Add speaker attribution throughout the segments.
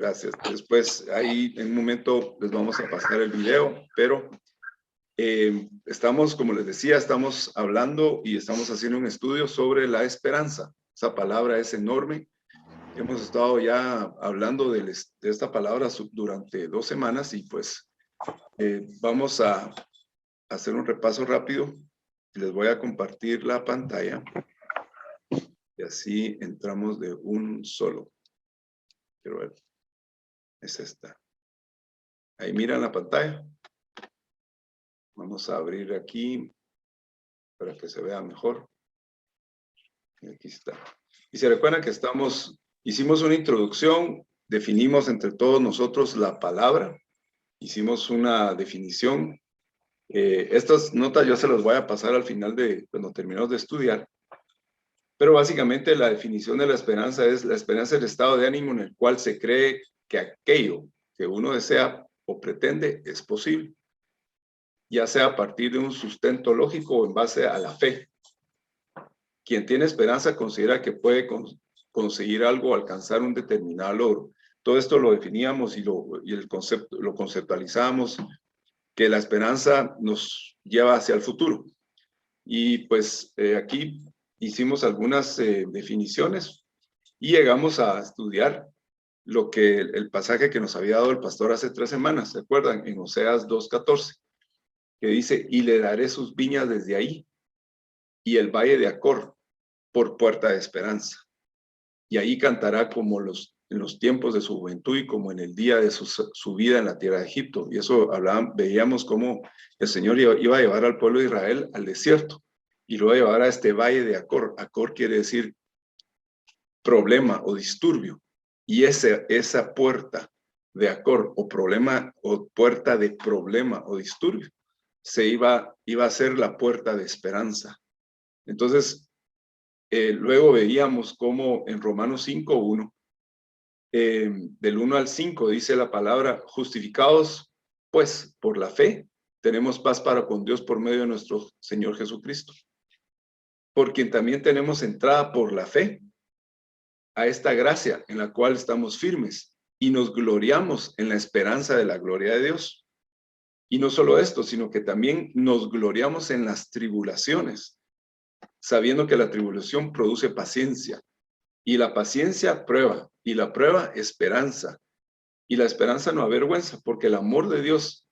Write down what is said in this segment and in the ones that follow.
Speaker 1: gracias. Después, ahí en un momento les vamos a pasar el video, pero estamos, como les decía, estamos hablando y estamos haciendo un estudio sobre la esperanza. Esa palabra es enorme. Hemos estado ya hablando de esta palabra durante 2 semanas y pues vamos a hacer un repaso rápido. Les voy a compartir la pantalla y así entramos de un solo. Quiero ver. Es esta. Ahí miran la pantalla. Vamos a abrir aquí para que se vea mejor. Y aquí está. Y se recuerdan que hicimos una introducción, definimos entre todos nosotros la palabra, hicimos una definición. Estas notas yo se las voy a pasar al final cuando terminemos de estudiar. Pero básicamente la definición de la esperanza es el estado de ánimo en el cual se cree que aquello que uno desea o pretende es posible, ya sea a partir de un sustento lógico o en base a la fe. Quien tiene esperanza considera que puede conseguir algo o alcanzar un determinado logro. Todo esto lo definíamos y el concepto lo conceptualizamos, que la esperanza nos lleva hacia el futuro. Y pues aquí hicimos algunas definiciones y llegamos a estudiar lo que el pasaje que nos había dado el pastor hace 3 semanas, ¿se acuerdan? En Oseas 2:14, que dice, y le daré sus viñas desde ahí, y el valle de Acor por puerta de esperanza. Y ahí cantará como en los tiempos de su juventud y como en el día de su vida en la tierra de Egipto. Y eso veíamos cómo el Señor iba a llevar al pueblo de Israel al desierto y lo iba a llevar a este valle de Acor. Acor quiere decir problema o disturbio. Y esa puerta de Acor o problema o puerta de problema o disturbio iba a ser la puerta de esperanza. Entonces, luego veíamos cómo en Romanos 5:1, del 1 al 5, dice la palabra, justificados pues por la fe, tenemos paz para con Dios por medio de nuestro Señor Jesucristo, por quien también tenemos entrada por la fe a esta gracia en la cual estamos firmes y nos gloriamos en la esperanza de la gloria de Dios. Y no solo esto, sino que también nos gloriamos en las tribulaciones, sabiendo que la tribulación produce paciencia, y la paciencia prueba, y la prueba esperanza, y la esperanza no avergüenza, porque el amor de Dios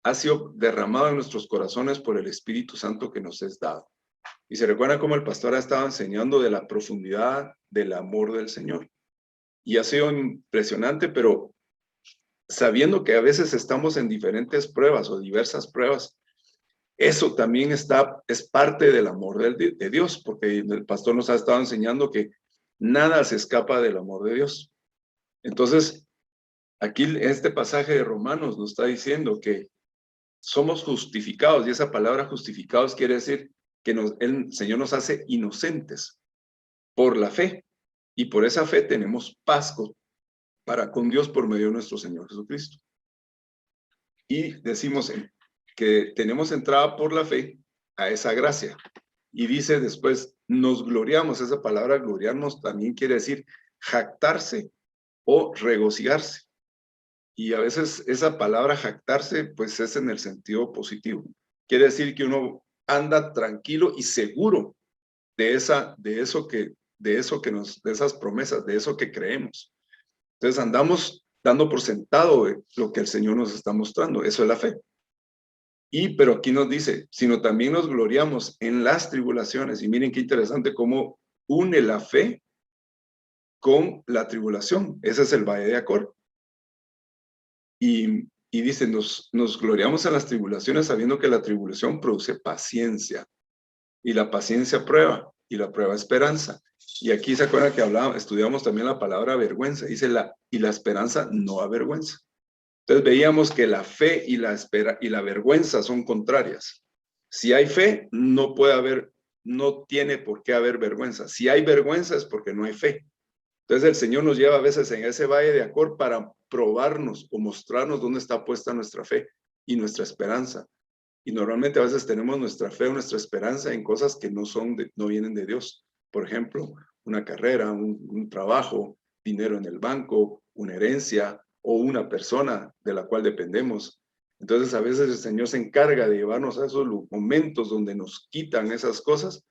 Speaker 1: ha sido derramado en nuestros corazones por el Espíritu Santo que nos es dado. Y se recuerda cómo el pastor ha estado enseñando de la profundidad del amor del Señor. Y ha sido impresionante, pero sabiendo que a veces estamos en diferentes pruebas o diversas pruebas, eso también es parte del amor de Dios, porque el pastor nos ha estado enseñando que nada se escapa del amor de Dios. Entonces, aquí este pasaje de Romanos nos está diciendo que somos justificados, y esa palabra justificados quiere decir que el Señor nos hace inocentes por la fe, y por esa fe tenemos paz para con Dios por medio de nuestro Señor Jesucristo. Y decimos que tenemos entrada por la fe a esa gracia. Y dice después, nos gloriamos. Esa palabra gloriarnos también quiere decir jactarse o regocijarse. Y a veces esa palabra jactarse pues es en el sentido positivo. Quiere decir que uno anda tranquilo y seguro de esas promesas, de eso que creemos. Entonces andamos dando por sentado lo que el Señor nos está mostrando. Eso es la fe. Pero aquí nos dice, sino también nos gloriamos en las tribulaciones. Y miren qué interesante cómo une la fe con la tribulación. Ese es el valle de Acor. Y dice, nos gloriamos en las tribulaciones sabiendo que la tribulación produce paciencia. Y la paciencia prueba, y la prueba esperanza. Y aquí se acuerdan que estudiamos también la palabra vergüenza. Dice, y la esperanza no avergüenza. Entonces veíamos que la fe y la vergüenza son contrarias. Si hay fe, no tiene por qué haber vergüenza. Si hay vergüenza es porque no hay fe. Entonces el Señor nos lleva a veces en ese valle de Acor para probarnos o mostrarnos dónde está puesta nuestra fe y nuestra esperanza. Y normalmente a veces tenemos nuestra fe o nuestra esperanza en cosas que no vienen de Dios. Por ejemplo, una carrera, un trabajo, dinero en el banco, una herencia o una persona de la cual dependemos. Entonces a veces el Señor se encarga de llevarnos a esos momentos donde nos quitan esas cosas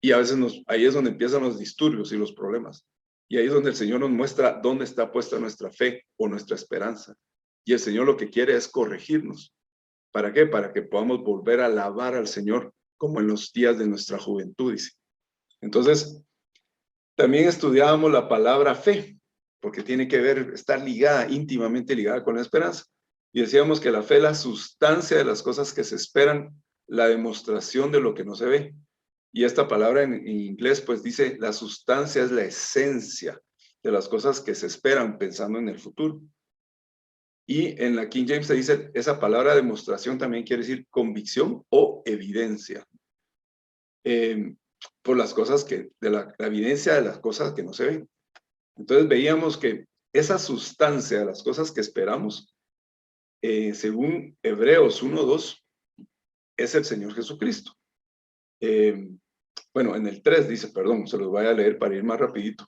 Speaker 1: y a veces ahí es donde empiezan los disturbios y los problemas. Y ahí es donde el Señor nos muestra dónde está puesta nuestra fe o nuestra esperanza. Y el Señor lo que quiere es corregirnos. ¿Para qué? Para que podamos volver a alabar al Señor como en los días de nuestra juventud, dice. Entonces, también estudiábamos la palabra fe, porque tiene que ver, está ligada, íntimamente ligada con la esperanza. Y decíamos que la fe es la sustancia de las cosas que se esperan, la demostración de lo que no se ve. Y esta palabra en inglés pues dice, la sustancia es la esencia de las cosas que se esperan pensando en el futuro. Y en la King James se dice, esa palabra demostración también quiere decir convicción o evidencia. Por las cosas de la evidencia de las cosas que no se ven. Entonces veíamos que esa sustancia de las cosas que esperamos, según Hebreos 1:2, es el Señor Jesucristo. Bueno, en el 3 dice, perdón, se los voy a leer para ir más rapidito.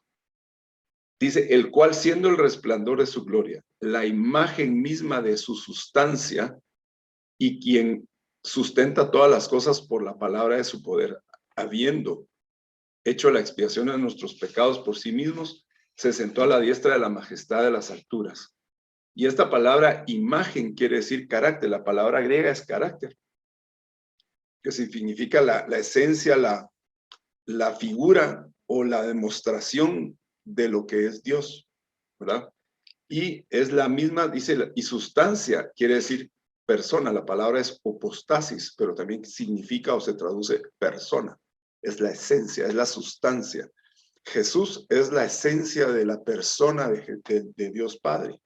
Speaker 1: Dice, el cual siendo el resplandor de su gloria, la imagen misma de su sustancia y quien sustenta todas las cosas por la palabra de su poder, habiendo hecho la expiación de nuestros pecados por sí mismos, se sentó a la diestra de la majestad de las alturas. Y esta palabra imagen quiere decir carácter. La palabra griega es carácter, que significa la esencia, la figura o la demostración de lo que es Dios, ¿verdad? Y es la misma, dice, y sustancia quiere decir persona. La palabra es hipostasis, pero también significa o se traduce persona. Es la esencia, es la sustancia. Jesús es la esencia de la persona de Dios Padre.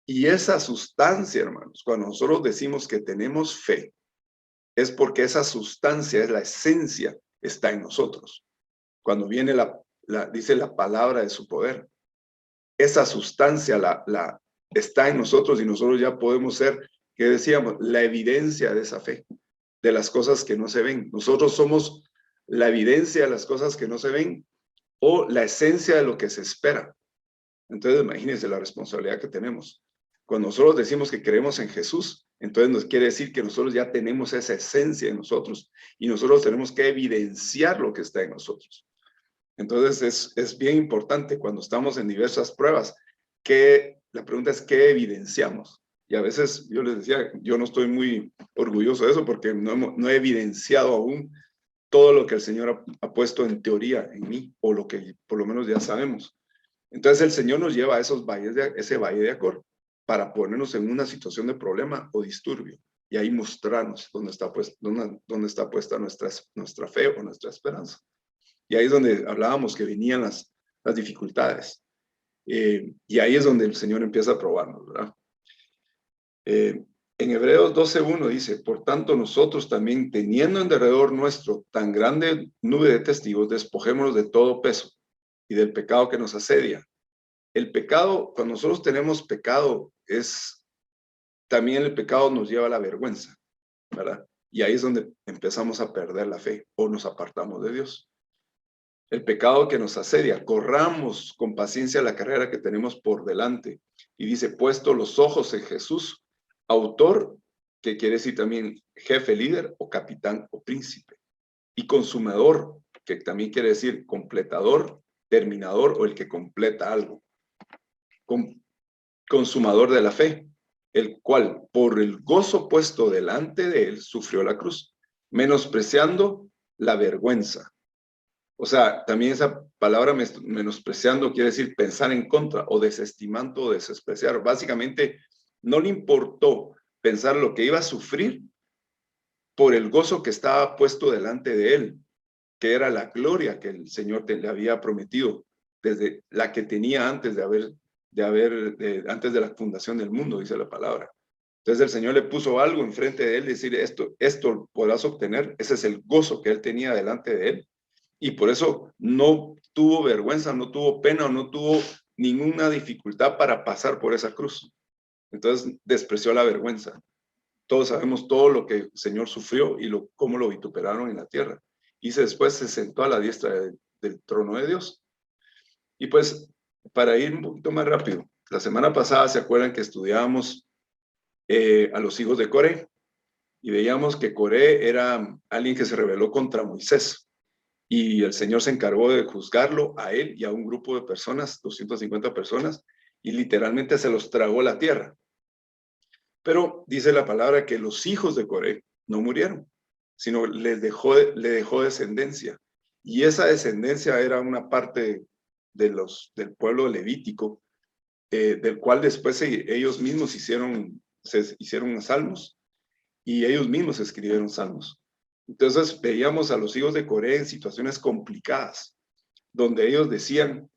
Speaker 1: Y esa sustancia, hermanos, cuando nosotros decimos que tenemos fe, es porque esa sustancia, es la esencia, está en nosotros. Cuando viene dice la palabra de su poder, esa sustancia está en nosotros y nosotros ya podemos ser, ¿qué decíamos? La evidencia de esa fe, de las cosas que no se ven. Nosotros somos la evidencia de las cosas que no se ven o la esencia de lo que se espera. Entonces, imagínense la responsabilidad que tenemos. Cuando nosotros decimos que creemos en Jesús, entonces nos quiere decir que nosotros ya tenemos esa esencia en nosotros y nosotros tenemos que evidenciar lo que está en nosotros. Entonces, es bien importante cuando estamos en diversas pruebas, que la pregunta es, ¿qué evidenciamos? Y a veces yo les decía, yo no estoy muy orgulloso de eso porque no he evidenciado aún todo lo que el Señor ha puesto en teoría en mí, o lo que por lo menos ya sabemos. Entonces el Señor nos lleva a ese valle de Acor para ponernos en una situación de problema o disturbio y ahí mostrarnos dónde está puesta nuestra fe o nuestra esperanza. Y ahí es donde hablábamos que venían las dificultades. Y ahí es donde el Señor empieza a probarnos, ¿verdad? En Hebreos 12:1 dice, por tanto nosotros también, teniendo en derredor nuestro tan grande nube de testigos, despojémonos de todo peso y del pecado que nos asedia. El pecado, cuando nosotros tenemos pecado, también el pecado nos lleva a la vergüenza, ¿verdad? Y ahí es donde empezamos a perder la fe o nos apartamos de Dios. El pecado que nos asedia, corramos con paciencia la carrera que tenemos por delante. Y dice, puesto los ojos en Jesús, autor, que quiere decir también jefe, líder o capitán o príncipe. Y consumador, que también quiere decir completador, terminador o el que completa algo. Consumador de la fe, el cual por el gozo puesto delante de él sufrió la cruz, menospreciando la vergüenza. O sea, también esa palabra menospreciando quiere decir pensar en contra o desestimando o despreciar. Básicamente, no le importó pensar lo que iba a sufrir por el gozo que estaba puesto delante de él, que era la gloria que el Señor le había prometido, desde la que tenía antes antes de la fundación del mundo, dice la palabra. Entonces el Señor le puso algo enfrente de él, decir, esto podrás obtener. Ese es el gozo que él tenía delante de él. Y por eso no tuvo vergüenza, no tuvo pena, o no tuvo ninguna dificultad para pasar por esa cruz. Entonces despreció la vergüenza. Todos sabemos todo lo que el Señor sufrió y cómo lo vituperaron en la tierra. Y después se sentó a la diestra del trono de Dios. Y pues para ir un poquito más rápido, la semana pasada se acuerdan que estudiábamos a los hijos de Coré y veíamos que Coré era alguien que se rebeló contra Moisés y el Señor se encargó de juzgarlo a él y a un grupo de personas, 250 personas, y literalmente se los tragó la tierra. Pero dice la palabra que los hijos de Coré no murieron, sino le dejó descendencia. Y esa descendencia era una parte del pueblo levítico, del cual después ellos mismos se hicieron salmos y ellos mismos escribieron salmos. Entonces veíamos a los hijos de Coré en situaciones complicadas, donde ellos decían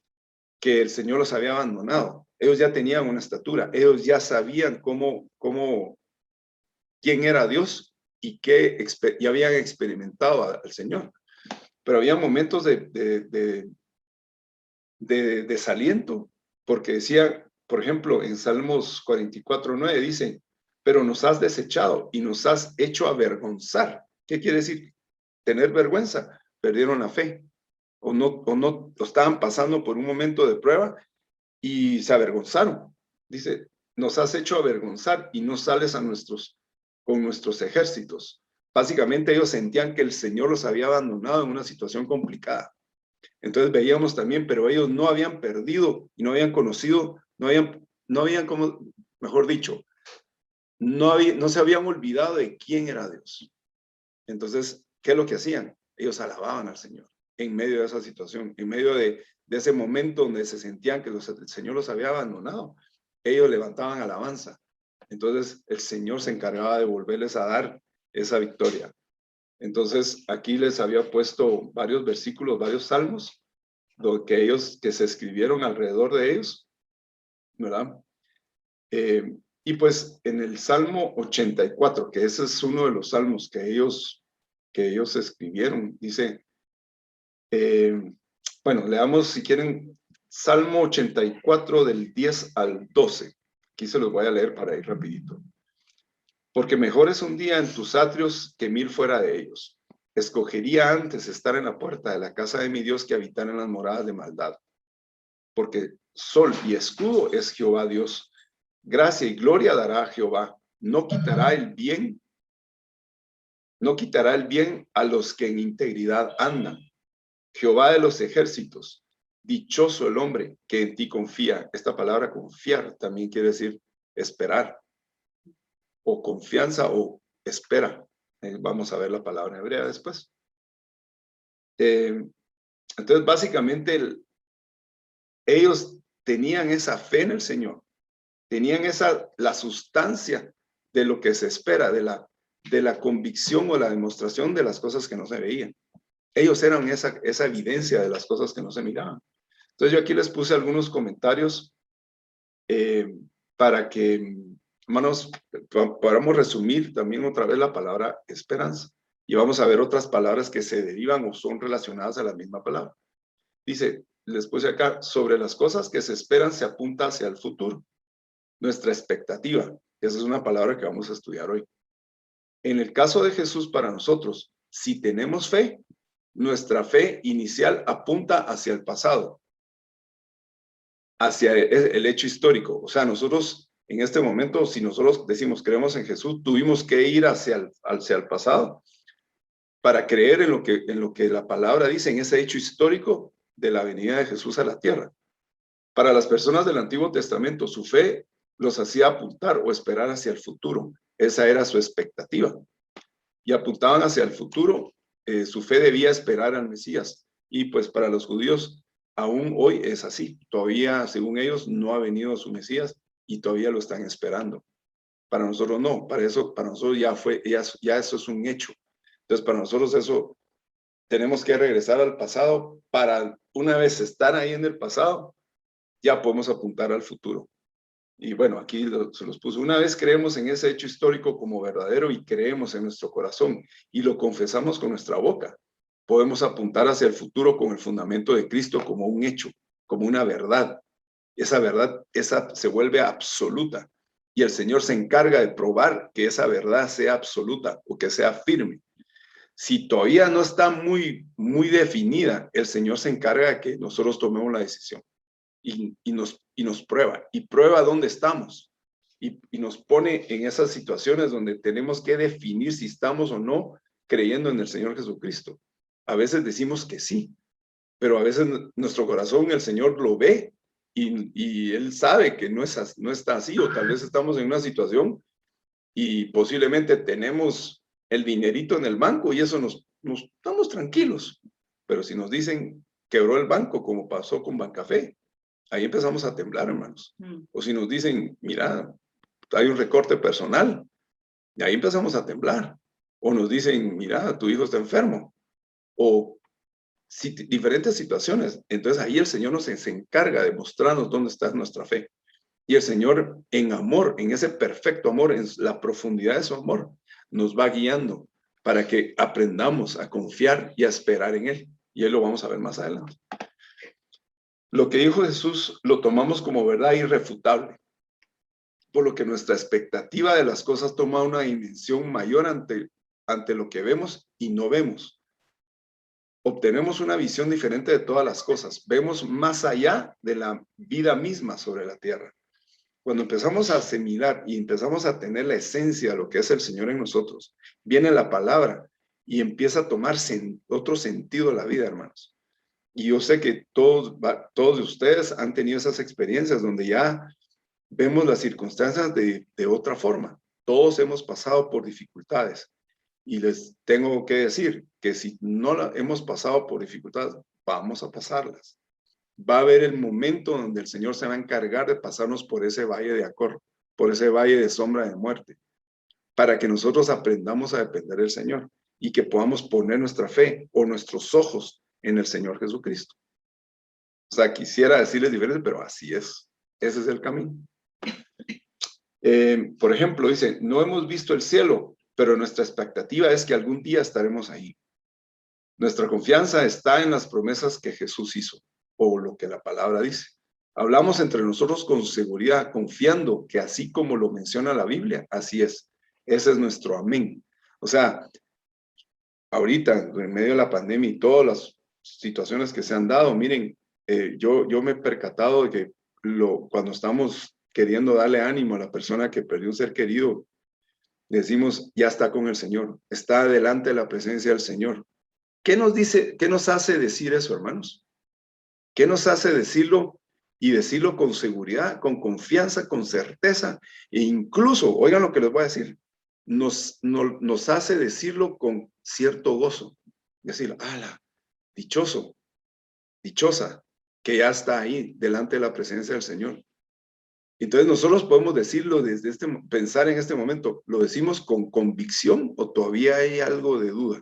Speaker 1: que el Señor los había abandonado. Ellos ya tenían una estatura, ellos ya sabían quién era Dios y ya habían experimentado al Señor. Pero había momentos de desaliento, porque decía, por ejemplo, en Salmos 44:9 dice, pero nos has desechado y nos has hecho avergonzar. ¿Qué quiere decir? Tener vergüenza. Perdieron la fe o no estaban pasando por un momento de prueba y se avergonzaron. Dice, nos has hecho avergonzar y no sales con nuestros ejércitos. Básicamente ellos sentían que el Señor los había abandonado en una situación complicada. Entonces veíamos también, pero ellos no habían perdido y no habían conocido, no habían como, mejor dicho, no se habían olvidado de quién era Dios. Entonces, ¿qué es lo que hacían? Ellos alababan al Señor en medio de esa situación, en medio de ese momento donde se sentían que el Señor los había abandonado. Ellos levantaban alabanza. Entonces, el Señor se encargaba de volverles a dar esa victoria. Entonces, aquí les había puesto varios versículos, varios salmos, que se escribieron alrededor de ellos, ¿verdad? Y pues en el Salmo 84, que ese es uno de los salmos que ellos escribieron, dice, bueno, leamos si quieren Salmo 84 del 10 al 12. Aquí se los voy a leer para ir rapidito. Porque mejor es un día en tus atrios que 1000 fuera de ellos. Escogería antes estar en la puerta de la casa de mi Dios que habitar en las moradas de maldad. Porque sol y escudo es Jehová Dios. Gracia y gloria dará a Jehová. No quitará el bien a los que en integridad andan. Jehová de los ejércitos, dichoso el hombre que en ti confía. Esta palabra confiar también quiere decir esperar, o confianza o espera. Vamos a ver la palabra hebrea después. Entonces, básicamente, ellos tenían esa fe en el Señor, tenían la sustancia de lo que se espera, de la convicción o la demostración de las cosas que no se veían. Ellos eran esa evidencia de las cosas que no se miraban. Entonces yo aquí les puse algunos comentarios para que, hermanos, podamos resumir también otra vez la palabra esperanza. Y vamos a ver otras palabras que se derivan o son relacionadas a la misma palabra. Dice, les puse acá, sobre las cosas que se esperan se apunta hacia el futuro. Nuestra expectativa. Esa es una palabra que vamos a estudiar hoy. En el caso de Jesús para nosotros, si tenemos fe, nuestra fe inicial apunta hacia el pasado, hacia el hecho histórico. O sea, nosotros en este momento, si nosotros decimos creemos en Jesús, tuvimos que ir hacia el pasado para creer en lo que la palabra dice, en ese hecho histórico de la venida de Jesús a la tierra. Para las personas del Antiguo Testamento, su fe los hacía apuntar o esperar hacia el futuro. Esa era su expectativa. Y apuntaban hacia el futuro. Su fe debía esperar al Mesías. Y pues para los judíos, aún hoy es así. Todavía, según ellos, no ha venido su Mesías y todavía lo están esperando. Para nosotros no. Para nosotros ya eso es un hecho. Entonces, para nosotros eso, tenemos que regresar al pasado para una vez estar ahí en el pasado, ya podemos apuntar al futuro. Y bueno, aquí se los puso. Una vez creemos en ese hecho histórico como verdadero y creemos en nuestro corazón y lo confesamos con nuestra boca, podemos apuntar hacia el futuro con el fundamento de Cristo como un hecho, como una verdad. Esa verdad, esa se vuelve absoluta y el Señor se encarga de probar que esa verdad sea absoluta o que sea firme. Si todavía no está muy definida, el Señor se encarga de que nosotros tomemos la decisión. y nos prueba. Y prueba dónde estamos. Y nos pone en esas situaciones donde tenemos que definir si estamos o no creyendo en el Señor Jesucristo. A veces decimos que sí, pero a veces nuestro corazón el Señor lo ve y Él sabe que no está así, o tal vez estamos en una situación y posiblemente tenemos el dinerito en el banco y eso nos estamos tranquilos. Pero si nos dicen quebró el banco, como pasó con Bancafé, ahí empezamos a temblar, hermanos. O si nos dicen, mira, hay un recorte personal, y ahí empezamos a temblar. O nos dicen, mira, tu hijo está enfermo. O diferentes situaciones. Entonces ahí el Señor se encarga de mostrarnos dónde está nuestra fe. Y el Señor en amor, en ese perfecto amor, en la profundidad de su amor, nos va guiando para que aprendamos a confiar y a esperar en Él. Y Él lo vamos a ver más adelante. Lo que dijo Jesús lo tomamos como verdad irrefutable, por lo que nuestra expectativa de las cosas toma una dimensión mayor ante lo que vemos y no vemos. Obtenemos una visión diferente de todas las cosas. Vemos más allá de la vida misma sobre la tierra. Cuando empezamos a asimilar y empezamos a tener la esencia de lo que es el Señor en nosotros, viene la palabra y empieza a tomar otro sentido la vida, hermanos. Y yo sé que todos de ustedes han tenido esas experiencias donde ya vemos las circunstancias de otra forma. Todos hemos pasado por dificultades. Y les tengo que decir que si no hemos pasado por dificultades, vamos a pasarlas. Va a haber el momento donde el Señor se va a encargar de pasarnos por ese valle de Acor, por ese valle de sombra de muerte, para que nosotros aprendamos a depender del Señor y que podamos poner nuestra fe o nuestros ojos en el Señor Jesucristo. O sea, quisiera decirles diferente, pero así es. Ese es el camino. Por ejemplo, dice, no hemos visto el cielo, pero nuestra expectativa es que algún día estaremos ahí. Nuestra confianza está en las promesas que Jesús hizo, o lo que la palabra dice. Hablamos entre nosotros con seguridad, confiando que así como lo menciona la Biblia, así es. Ese es nuestro amén. O sea, ahorita, en medio de la pandemia y todas las situaciones que se han dado, miren, yo me he percatado de que cuando estamos queriendo darle ánimo a la persona que perdió un ser querido, decimos, ya está con el Señor, está delante de la presencia del Señor. ¿Qué nos dice, qué nos hace decir eso, hermanos? ¿Qué nos hace decirlo y decirlo con seguridad, con confianza, con certeza? E incluso, oigan lo que les voy a decir, nos hace decirlo con cierto gozo. Decir, ala, dichoso, dichosa, que ya está ahí delante de la presencia del Señor. Entonces nosotros podemos decirlo desde pensar en este momento, ¿lo decimos con convicción o todavía hay algo de duda?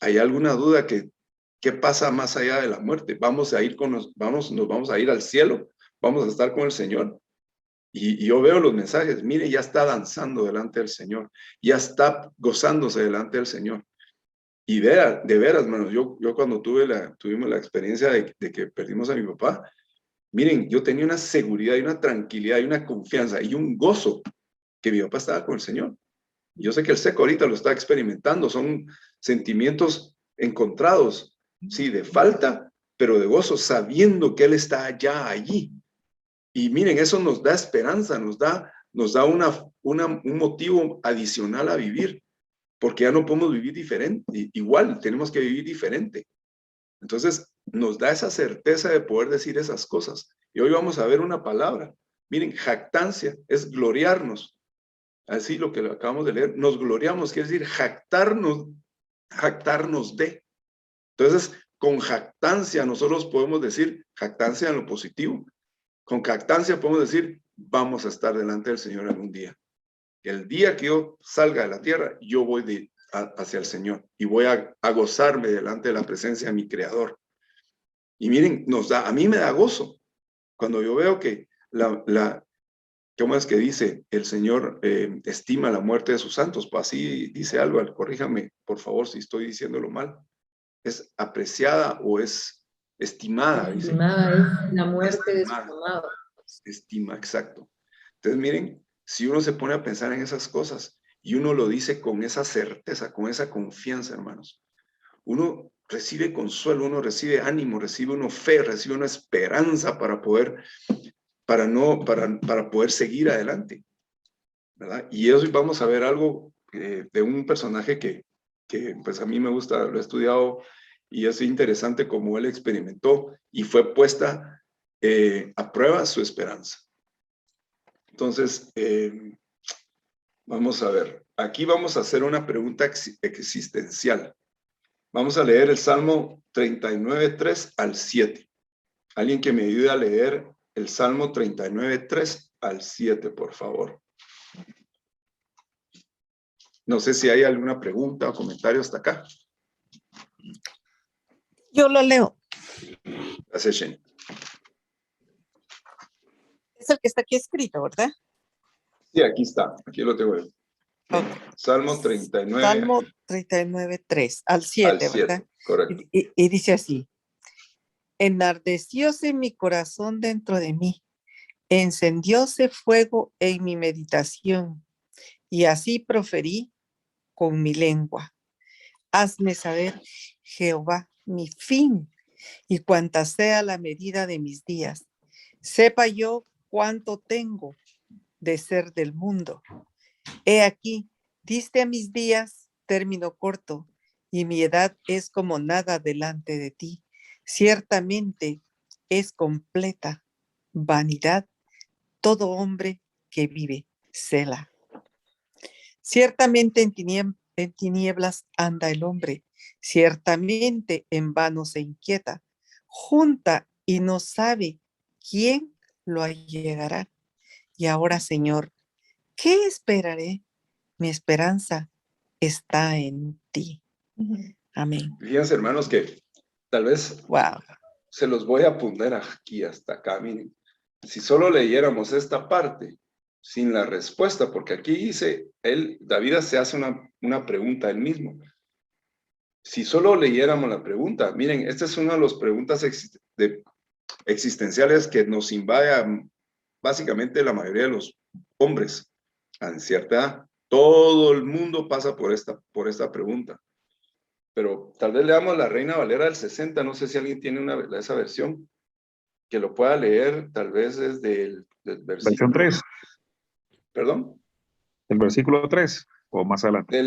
Speaker 1: ¿Hay alguna duda qué pasa más allá de la muerte? ¿Vamos a ir nos vamos a ir al cielo? ¿Vamos a estar con el Señor? Y yo veo los mensajes, mire, ya está danzando delante del Señor, ya está gozándose delante del Señor. Y de veras, hermanos, yo cuando tuvimos la experiencia de que perdimos a mi papá, miren, yo tenía una seguridad y una tranquilidad y una confianza y un gozo que mi papá estaba con el Señor. Yo sé que el seco ahorita lo está experimentando, son sentimientos encontrados, sí, de falta, pero de gozo, sabiendo que Él está ya allí. Y miren, eso nos da esperanza, nos da un motivo adicional a vivir, porque ya no podemos vivir diferente, igual tenemos que vivir diferente. Entonces, nos da esa certeza de poder decir esas cosas. Y hoy vamos a ver una palabra. Miren, jactancia es gloriarnos. Así lo que acabamos de leer, nos gloriamos, quiere decir jactarnos de. Entonces, con jactancia nosotros podemos decir, jactancia en lo positivo, con jactancia podemos decir, vamos a estar delante del Señor algún día. El día que yo salga de la tierra, yo voy hacia el Señor y voy a gozarme delante de la presencia de mi Creador. Y miren, a mí me da gozo cuando yo veo que ¿cómo es que dice? El Señor estima la muerte de sus santos. Pues así dice Álvaro, corríjame, por favor, si estoy diciéndolo mal. ¿Es apreciada o es estimada?
Speaker 2: Estimada es la muerte de sus amados.
Speaker 1: Estima, exacto. Entonces, miren, si uno se pone a pensar en esas cosas y uno lo dice con esa certeza, con esa confianza, hermanos, uno recibe consuelo, uno recibe ánimo, recibe uno fe, recibe una esperanza para poder seguir adelante, ¿verdad? Y hoy vamos a ver algo de un personaje que pues a mí me gusta, lo he estudiado y es interesante cómo él experimentó y fue puesta a prueba su esperanza. Entonces, vamos a ver, aquí vamos a hacer una pregunta existencial. Vamos a leer el Salmo 39:3 al 7. Alguien que me ayude a leer el Salmo 39:3 al 7, por favor. No sé si hay alguna pregunta o comentario hasta acá.
Speaker 3: Yo lo leo.
Speaker 1: Gracias, Shane.
Speaker 3: Es el que está aquí escrito, ¿verdad?
Speaker 1: Sí, aquí está. Aquí lo tengo.
Speaker 3: Okay.
Speaker 1: Salmo 39.
Speaker 3: Salmo 39:3 al 7, ¿verdad?
Speaker 1: Correcto.
Speaker 3: Y dice así. Enardecióse mi corazón dentro de mí. Encendióse fuego en mi meditación. Y así proferí con mi lengua. Hazme saber, Jehová, mi fin y cuanta sea la medida de mis días. Sepa yo cuánto tengo de ser del mundo. He aquí, diste a mis días término corto y mi edad es como nada delante de ti. Ciertamente es completa vanidad todo hombre que vive. Selah. Ciertamente en tinieblas anda el hombre, ciertamente en vano se inquieta, junta y no sabe quién lo allegará. Y ahora, Señor, ¿qué esperaré? Mi esperanza está en ti. Amén.
Speaker 1: Fíjense, hermanos, que tal vez
Speaker 3: Wow.
Speaker 1: se los voy a poner aquí hasta acá. Miren, si solo leyéramos esta parte sin la respuesta, porque aquí dice, David se hace una pregunta él mismo. Si solo leyéramos la pregunta, miren, esta es una de las preguntas existenciales que nos invade básicamente la mayoría de los hombres a cierta edad. Todo el mundo pasa por esta pregunta. Pero tal vez leamos la Reina Valera del 60, no sé si alguien tiene esa versión, que lo pueda leer, tal vez desde el versículo.
Speaker 4: Versión 3.
Speaker 1: ¿Perdón?
Speaker 4: El versículo 3 o más adelante.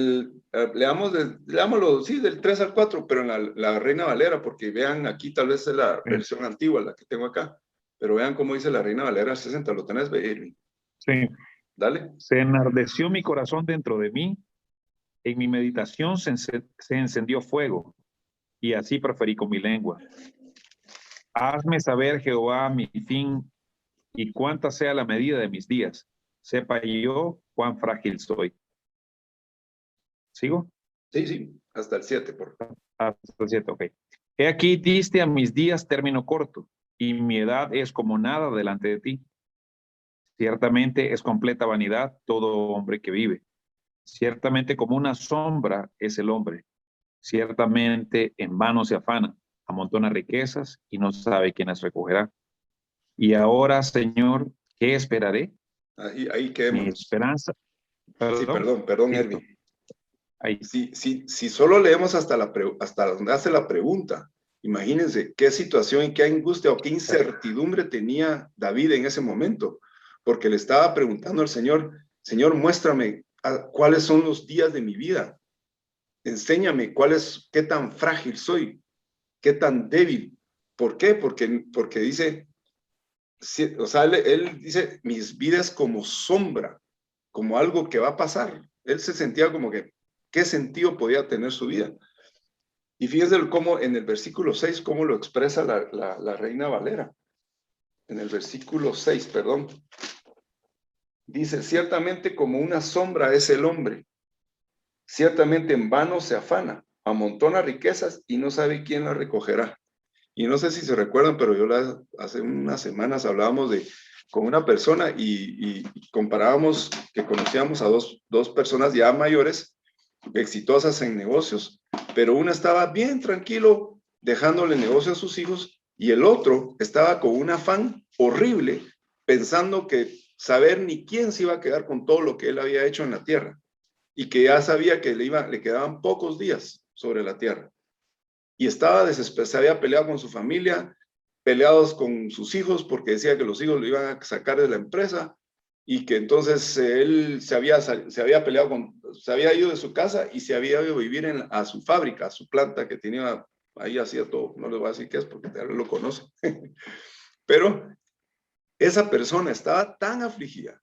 Speaker 1: Leámoslo, sí, del 3 al 4, pero en la Reina Valera, porque vean aquí, tal vez es la versión antigua, la que tengo acá, pero vean cómo dice la Reina Valera del 60, ¿lo tenés, Irving?
Speaker 4: Sí.
Speaker 1: Dale.
Speaker 4: Se enardeció mi corazón dentro de mí, en mi meditación se encendió fuego, y así proferí con mi lengua. Hazme saber, Jehová, mi fin, y cuánta sea la medida de mis días. Sepa yo cuán frágil soy. ¿Sigo?
Speaker 1: Sí, hasta el 7, por favor.
Speaker 4: Hasta el 7, ok. He aquí diste a mis días término corto, y mi edad es como nada delante de ti. Ciertamente es completa vanidad todo hombre que vive. Ciertamente como una sombra es el hombre. Ciertamente en vano se afana, amontona riquezas y no sabe quién las recogerá. Y ahora, Señor, ¿qué esperaré?
Speaker 1: Ahí quedemos.
Speaker 4: Mi esperanza.
Speaker 1: Sí, perdón, Erwin.
Speaker 4: Ahí.
Speaker 1: Si solo leemos hasta donde hace la pregunta, imagínense qué situación y qué angustia o qué incertidumbre tenía David en ese momento, porque le estaba preguntando al Señor, Señor, muéstrame cuáles son los días de mi vida, enséñame qué tan frágil soy, qué tan débil. ¿Por qué? Porque dice, o sea, él dice, mis vidas como sombra, como algo que va a pasar. Él se sentía como que, ¿qué sentido podía tener su vida? Y fíjense cómo en el versículo 6, cómo lo expresa la Reina Valera. En el versículo 6, perdón. Dice, ciertamente como una sombra es el hombre. Ciertamente en vano se afana, amontona riquezas y no sabe quién las recogerá. Y no sé si se recuerdan, pero hace unas semanas hablábamos con una persona y comparábamos que conocíamos a dos personas ya mayores, exitosas en negocios, pero una estaba bien tranquilo dejándole negocio a sus hijos y el otro estaba con un afán horrible pensando que saber ni quién se iba a quedar con todo lo que él había hecho en la tierra y que ya sabía que le quedaban pocos días sobre la tierra. y estaba desesperado, se había peleado con su familia, peleados con sus hijos porque decía que los hijos lo iban a sacar de la empresa y que entonces él se había peleado se había ido de su casa y se había ido a vivir a su fábrica, a su planta que tenía, ahí hacía todo, no les voy a decir qué es porque tal vez lo conoce. Pero esa persona estaba tan afligida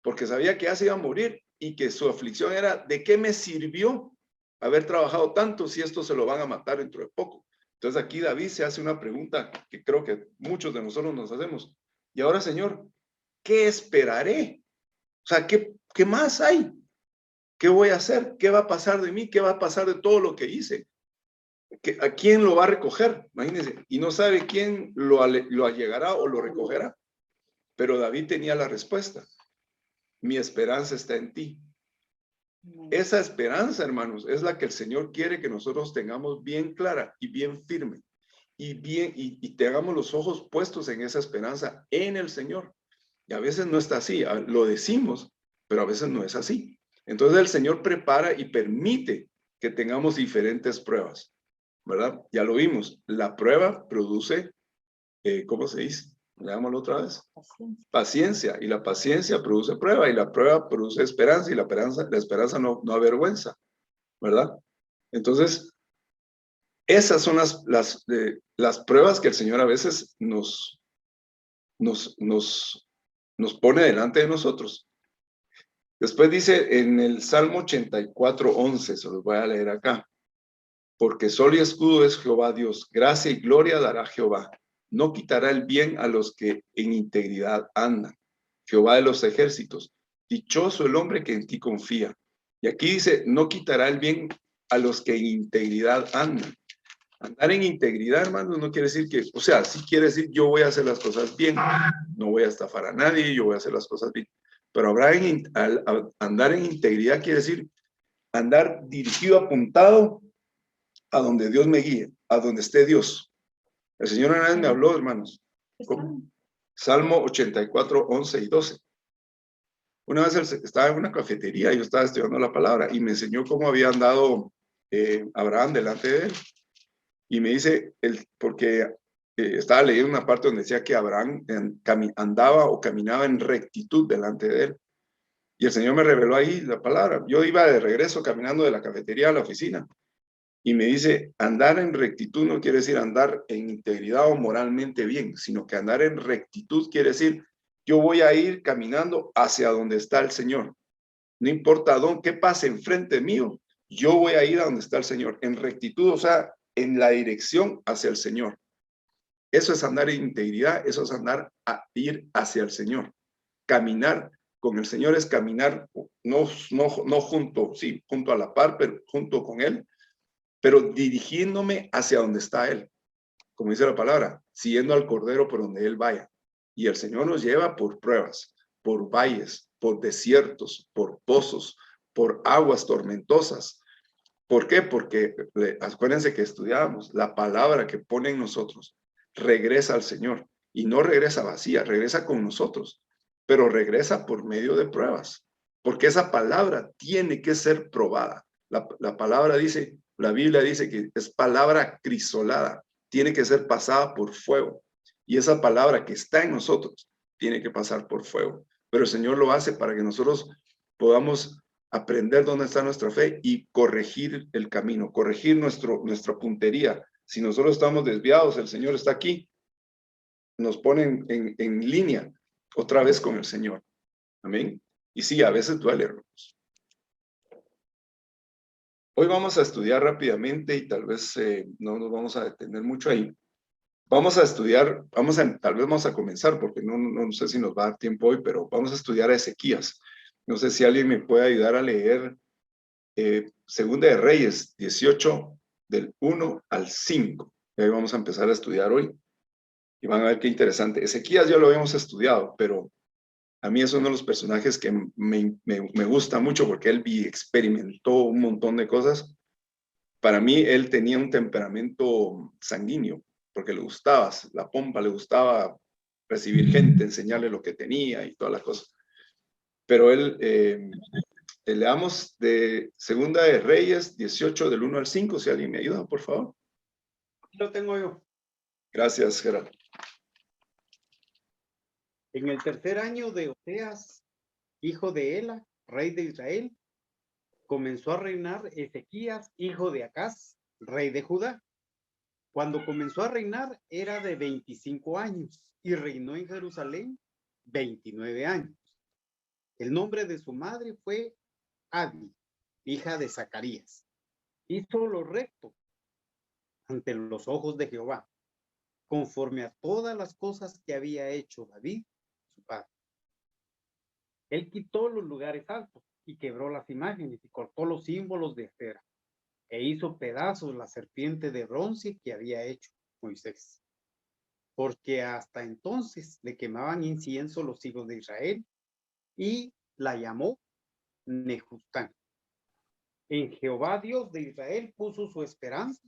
Speaker 1: porque sabía que ya se iba a morir y que su aflicción era, ¿de qué me sirvió haber trabajado tanto si esto se lo van a matar dentro de poco? Entonces aquí David se hace una pregunta que creo que muchos de nosotros nos hacemos. Y ahora, Señor, ¿qué esperaré? O sea, ¿qué más hay? ¿Qué voy a hacer? ¿Qué va a pasar de mí? ¿Qué va a pasar de todo lo que hice? ¿A quién lo va a recoger? Imagínense. Y no sabe quién lo allegará o lo recogerá. Pero David tenía la respuesta. Mi esperanza está en ti. Esa esperanza, hermanos, es la que el Señor quiere que nosotros tengamos bien clara y bien firme. Y tengamos los ojos puestos en esa esperanza en el Señor. Y a veces no está así, lo decimos, pero a veces no es así. Entonces el Señor prepara y permite que tengamos diferentes pruebas, ¿verdad? Ya lo vimos, la prueba produce, ¿cómo se dice? Leámoslo otra vez. Paciencia, y la paciencia produce prueba, y la prueba produce esperanza, y la esperanza no avergüenza, ¿verdad? Entonces, esas son las pruebas que el Señor a veces nos pone delante de nosotros. Después dice en el Salmo 84:11, se los voy a leer acá. Porque sol y escudo es Jehová Dios, gracia y gloria dará Jehová. No quitará el bien a los que en integridad andan. Jehová de los ejércitos, dichoso el hombre que en ti confía. Y aquí dice, no quitará el bien a los que en integridad andan. Andar en integridad, hermanos, no quiere decir que, o sea, sí quiere decir yo voy a hacer las cosas bien, no voy a estafar a nadie, yo voy a hacer las cosas bien. Pero andar en integridad quiere decir andar dirigido, apuntado a donde Dios me guíe, a donde esté Dios. El Señor una vez me habló, hermanos, Salmo 84:11 y 12. Una vez estaba en una cafetería y yo estaba estudiando la palabra y me enseñó cómo había andado Abraham delante de él. Y me dice, porque estaba leyendo una parte donde decía que Abraham andaba o caminaba en rectitud delante de él. Y el Señor me reveló ahí la palabra. Yo iba de regreso caminando de la cafetería a la oficina. Y me dice, andar en rectitud no quiere decir andar en integridad o moralmente bien, sino que andar en rectitud quiere decir, yo voy a ir caminando hacia donde está el Señor. No importa qué pase enfrente mío, yo voy a ir a donde está el Señor. En rectitud, o sea, en la dirección hacia el Señor. Eso es andar en integridad, eso es andar a ir hacia el Señor. Caminar con el Señor es caminar, no junto, sí, junto a la par, pero junto con Él, pero dirigiéndome hacia donde está Él, como dice la palabra, siguiendo al Cordero por donde Él vaya. Y el Señor nos lleva por pruebas, por valles, por desiertos, por pozos, por aguas tormentosas. ¿Por qué? Porque acuérdense que estudiábamos, la palabra que pone en nosotros regresa al Señor y no regresa vacía, regresa con nosotros, pero regresa por medio de pruebas, porque esa palabra tiene que ser probada. La palabra dice, la Biblia dice que es palabra crisolada, tiene que ser pasada por fuego. Y esa palabra que está en nosotros tiene que pasar por fuego. Pero el Señor lo hace para que nosotros podamos aprender dónde está nuestra fe y corregir el camino, corregir nuestra puntería. Si nosotros estamos desviados, el Señor está aquí, nos pone en línea otra vez con el Señor. Amén. Y sí, a veces duele, hermanos. Hoy vamos a estudiar rápidamente y tal vez no nos vamos a detener mucho ahí. Vamos a estudiar, tal vez vamos a comenzar porque no sé si nos va a dar tiempo hoy, pero vamos a estudiar a Ezequías. No sé si alguien me puede ayudar a leer Segunda de Reyes 18 del 1 al 5. Y ahí vamos a empezar a estudiar hoy. Y van a ver qué interesante. Ezequías ya lo habíamos estudiado, pero a mí es uno de los personajes que me gusta mucho porque él experimentó un montón de cosas. Para mí, él tenía un temperamento sanguíneo, porque le gustaba la pompa, le gustaba recibir gente, enseñarle lo que tenía y todas las cosas. Pero leamos de Segunda de Reyes 18 del 1 al 5, si alguien me ayuda, por favor.
Speaker 5: Lo tengo yo.
Speaker 1: Gracias, Gerardo.
Speaker 5: En el tercer año de Oseas, hijo de Ela, rey de Israel, comenzó a reinar Ezequías, hijo de Acaz, rey de Judá. Cuando comenzó a reinar era de 25 años y reinó en Jerusalén 29 años. El nombre de su madre fue Abi, hija de Zacarías. Hizo lo recto ante los ojos de Jehová, conforme a todas las cosas que había hecho David, su padre. Él quitó los lugares altos y quebró las imágenes y cortó los símbolos de acera e hizo pedazos la serpiente de bronce que había hecho Moisés. Porque hasta entonces le quemaban incienso los hijos de Israel y la llamó Nehustán. En Jehová Dios de Israel puso su esperanza,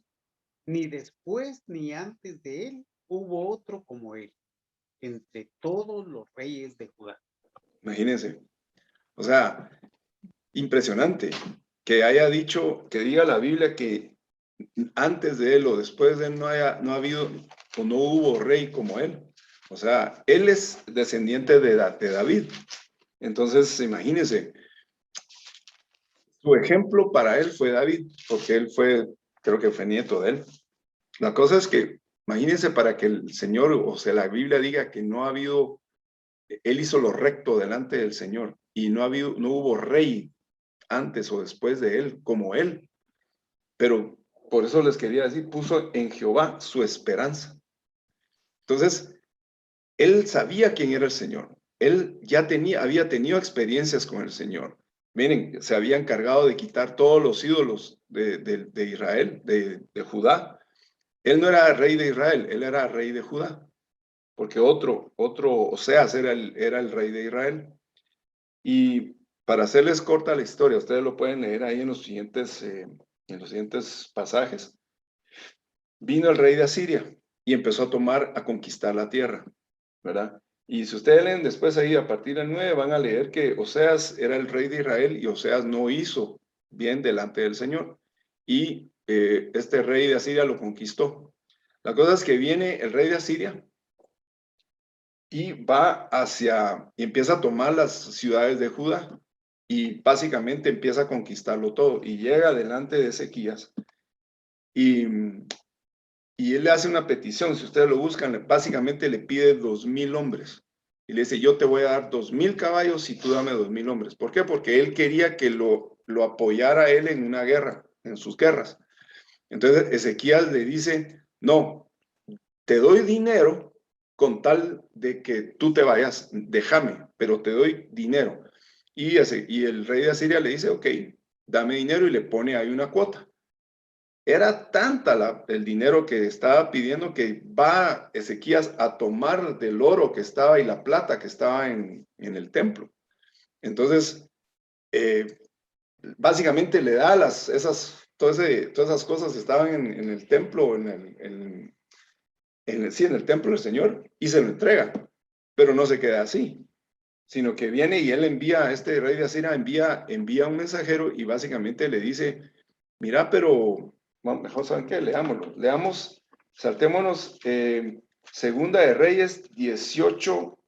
Speaker 5: ni después ni antes de él hubo otro como él, entre todos los reyes de Judá.
Speaker 1: Imagínense. O sea, impresionante que haya dicho, que diga la Biblia que antes de él o después de él no ha habido o no hubo rey como él. O sea, él es descendiente de David. Entonces, imagínense, su ejemplo para él fue David, porque él fue, creo que fue nieto de él. La cosa es que, imagínense, para que el Señor, o sea, la Biblia diga que no ha habido, él hizo lo recto delante del Señor y no hubo rey antes o después de él como él. Pero por eso les quería decir, puso en Jehová su esperanza. Entonces, él sabía quién era el Señor. Él ya había tenido experiencias con el Señor. Miren, se había encargado de quitar todos los ídolos de Israel, de Judá. Él no era rey de Israel, él era rey de Judá, porque otro Oseas era el rey de Israel. Y para hacerles corta la historia, ustedes lo pueden leer ahí en los siguientes pasajes. Vino el rey de Asiria y empezó a conquistar la tierra, ¿verdad? Y si ustedes leen después ahí, a partir del 9, van a leer que Oseas era el rey de Israel y Oseas no hizo bien delante del Señor. Y este rey de Asiria lo conquistó. La cosa es que viene el rey de Asiria y y empieza a tomar las ciudades de Judá y básicamente empieza a conquistarlo todo y llega delante de Ezequías y él le hace una petición. Si ustedes lo buscan, básicamente le pide 2,000 hombres y le dice: yo te voy a dar 2,000 caballos y tú dame 2,000 hombres. ¿Por qué? Porque él quería que lo apoyara a él en una guerra, en sus guerras. Entonces Ezequías le dice: no, te doy dinero con tal de que tú te vayas, déjame, pero te doy dinero. Y el rey de Asiria le dice: ok, dame dinero, y le pone ahí una cuota. Era tanta el dinero que estaba pidiendo que va Ezequías a tomar del oro que estaba y la plata que estaba en el templo. Entonces, básicamente le da todas esas cosas que estaban en el templo, en el templo del Señor, y se lo entrega. Pero no se queda así, sino que viene y él envía, este rey de Asiria envía un mensajero y básicamente le dice: mira, pero bueno, mejor, ¿saben qué? Leamos, saltémonos Segunda de Reyes 18,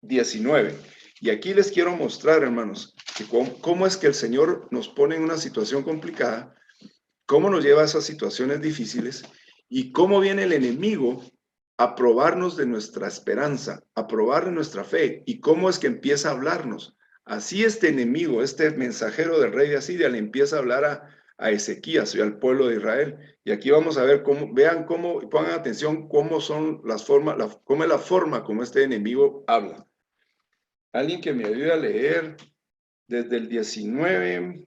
Speaker 1: 19. Y aquí les quiero mostrar, hermanos, que cómo es que el Señor nos pone en una situación complicada, cómo nos lleva a esas situaciones difíciles y cómo viene el enemigo a probarnos de nuestra esperanza, a probar de nuestra fe, y cómo es que empieza a hablarnos. Así este enemigo, este mensajero del rey de Asiria, le empieza a hablar a Ezequías y al pueblo de Israel. Y aquí vamos a ver vean cómo, pongan atención cómo son cómo es la forma como este enemigo habla. Alguien que me ayude a leer desde el 19.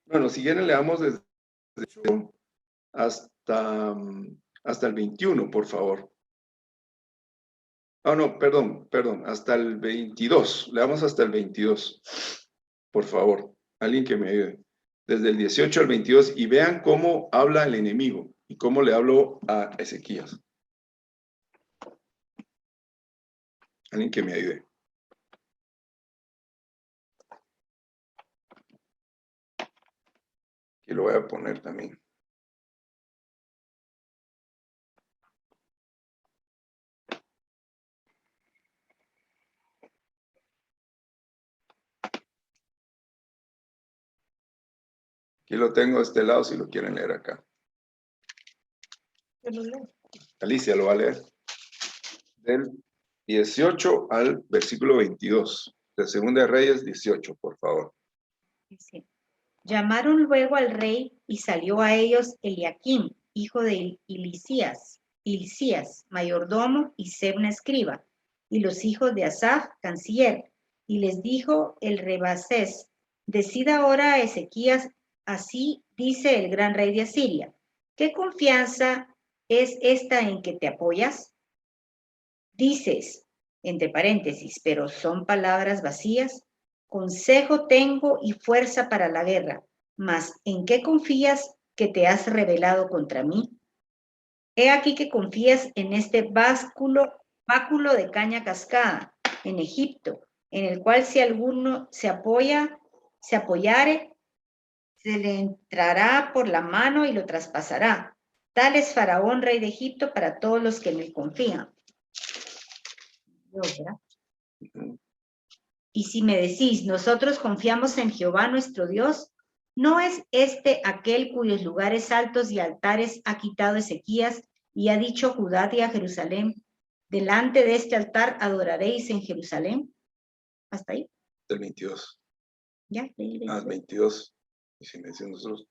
Speaker 1: Bueno, si quieren leamos desde hasta el 21, por favor. Oh, no, perdón, hasta el 22. Leamos hasta el 22, por favor. Alguien que me ayude. Desde el 18 al 22, y vean cómo habla el enemigo y cómo le habló a Ezequías. Alguien que me ayude. Y lo voy a poner también. Aquí lo tengo de este lado si lo quieren leer acá. Alicia lo va a leer. Del 18 al versículo 22. De Segunda de Reyes 18, por favor.
Speaker 6: Dice, llamaron luego al rey y salió a ellos Eliaquim, hijo de Hilcías, mayordomo, y Sebna escriba, y los hijos de Asaf, canciller. Y les dijo el Rebasés, decid ahora a Ezequías, así dice el gran rey de Asiria, ¿qué confianza es esta en que te apoyas? Dices, entre paréntesis, pero son palabras vacías. Consejo tengo y fuerza para la guerra, mas ¿en qué confías que te has rebelado contra mí? He aquí que confías en este báculo de caña cascada en Egipto, en el cual si alguno se apoyare, se le entrará por la mano y lo traspasará. Tal es Faraón, rey de Egipto, para todos los que en él confían. Y si me decís, nosotros confiamos en Jehová nuestro Dios, ¿no es este aquel cuyos lugares altos y altares ha quitado Ezequías y ha dicho a Judá y a Jerusalén, delante de este altar adoraréis en Jerusalén? ¿Hasta ahí?
Speaker 1: Del 22.
Speaker 6: Ya, leí.
Speaker 1: 22. Y si me dicen nosotros.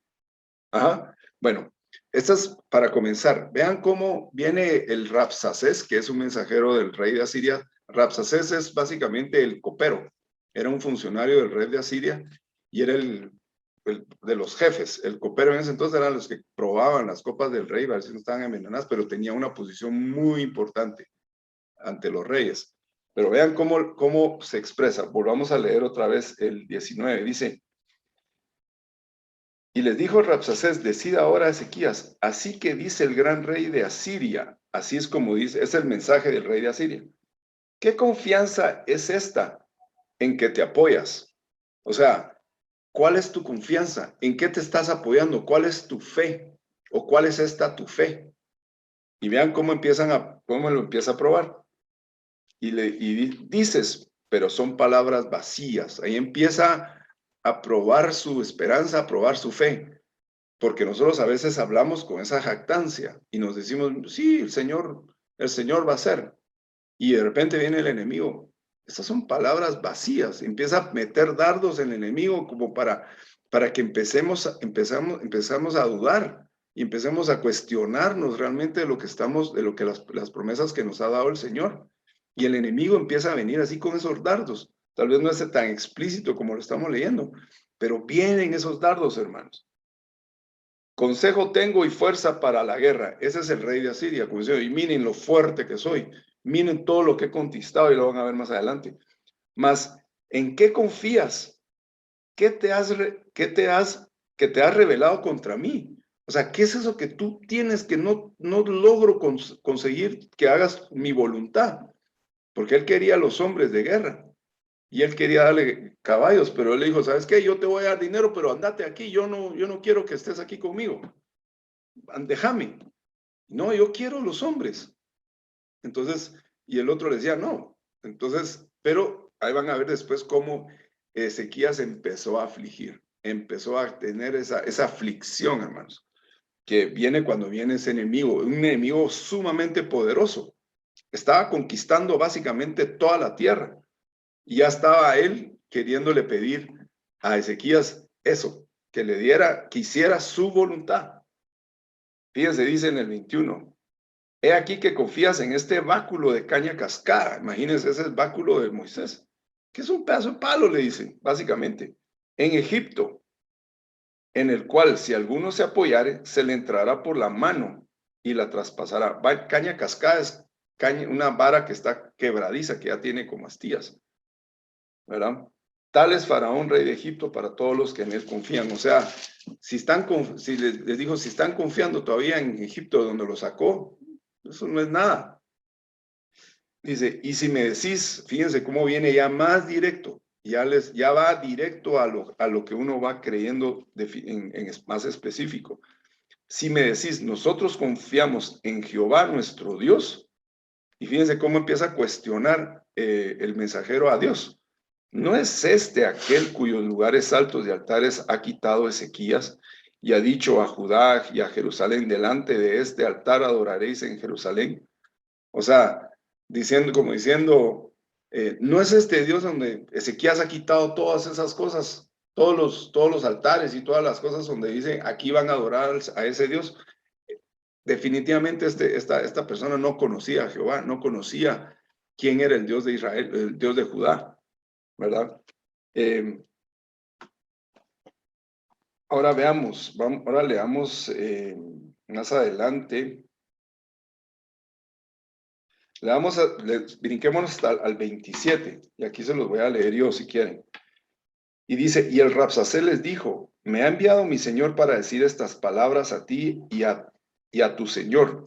Speaker 1: Ajá. Bueno, esto es para comenzar. Vean cómo viene el Rabsacés, que es un mensajero del rey de Asiria. Rabsacés es básicamente el copero. Era un funcionario del rey de Asiria y era el de los jefes. El copero en ese entonces eran los que probaban las copas del rey, a ver si no estaban envenenadas, pero tenía una posición muy importante ante los reyes. Pero vean cómo se expresa. Volvamos a leer otra vez el 19. Dice, y les dijo Rabsacés, decida ahora a Ezequías, así que dice el gran rey de Asiria, así es como dice, es el mensaje del rey de Asiria. ¿Qué confianza es esta en que te apoyas? O sea, ¿cuál es tu confianza? ¿En qué te estás apoyando? ¿Cuál es tu fe? ¿O cuál es esta tu fe? Y vean cómo lo empieza a probar. Y dices, pero son palabras vacías. Ahí empieza a probar su esperanza, a probar su fe. Porque nosotros a veces hablamos con esa jactancia y nos decimos, sí, el Señor va a hacer. Y de repente viene el enemigo. Estas son palabras vacías. Empieza a meter dardos en el enemigo como para que empezamos a dudar y empecemos a cuestionarnos realmente de lo que las promesas que nos ha dado el Señor. Y el enemigo empieza a venir así con esos dardos. Tal vez no es tan explícito como lo estamos leyendo, pero vienen esos dardos, hermanos. Consejo tengo y fuerza para la guerra. Ese es el rey de Asiria. Y miren lo fuerte que soy. Miren todo lo que he conquistado y lo van a ver más adelante. Mas, ¿en qué confías? ¿Qué te has revelado contra mí? O sea, ¿qué es eso que tú tienes que no logro conseguir que hagas mi voluntad? Porque él quería a los hombres de guerra y él quería darle caballos, pero él le dijo, ¿sabes qué? Yo te voy a dar dinero, pero andate aquí, yo no quiero que estés aquí conmigo. Déjame. No, yo quiero los hombres. Entonces, y el otro le decía, no. Entonces, pero ahí van a ver después cómo Ezequías empezó a afligir, empezó a tener esa aflicción, hermanos, que viene cuando viene ese enemigo, un enemigo sumamente poderoso. Estaba conquistando básicamente toda la tierra. Y ya estaba él queriéndole pedir a Ezequías eso, que hiciera su voluntad. Fíjense, dice en el 21, he aquí que confías en este báculo de caña cascada. Imagínense, ese es el báculo de Moisés, que es un pedazo de palo, le dicen, básicamente, en Egipto, en el cual si alguno se apoyare, se le entrará por la mano y la traspasará. Caña cascada es una vara que está quebradiza, que ya tiene como astillas, ¿verdad? Tal es Faraón, rey de Egipto, para todos los que en él confían. O sea, si les dijo, si están confiando todavía en Egipto, donde lo sacó, eso no es nada. Dice, y si me decís, fíjense cómo viene ya más directo, ya va directo a lo que uno va creyendo en más específico. Si me decís, nosotros confiamos en Jehová nuestro Dios, y fíjense cómo empieza a cuestionar el mensajero a Dios. ¿No es aquel cuyos lugares altos y altares ha quitado Ezequías y ha dicho a Judá y a Jerusalén, delante de este altar adoraréis en Jerusalén. O sea, como diciendo, no es este Dios donde Ezequías ha quitado todas esas cosas, todos los altares y todas las cosas donde dice, aquí van a adorar a ese Dios. Definitivamente esta persona no conocía a Jehová, no conocía quién era el Dios de Israel, el Dios de Judá, ¿verdad? Ahora veamos, ahora leamos más adelante. Brinquémonos hasta al 27, y aquí se los voy a leer yo si quieren. Y dice, y el Rabsacés les dijo, me ha enviado mi señor para decir estas palabras a ti y a tu señor,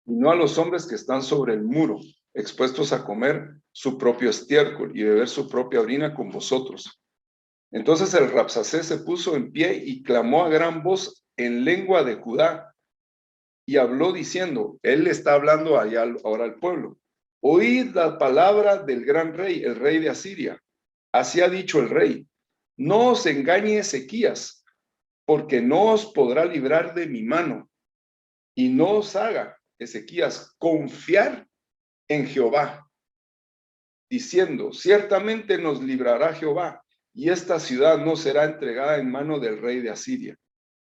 Speaker 1: y no a los hombres que están sobre el muro, expuestos a comer su propio estiércol y beber su propia orina con vosotros. Entonces el Rabsacés se puso en pie y clamó a gran voz en lengua de Judá, y habló diciendo, él le está hablando allá ahora al pueblo, oíd la palabra del gran rey, el rey de Asiria. Así ha dicho el rey, no os engañe Ezequías, porque no os podrá librar de mi mano, y no os haga, Ezequías, confiar en Jehová, diciendo, ciertamente nos librará Jehová, y esta ciudad no será entregada en mano del rey de Asiria.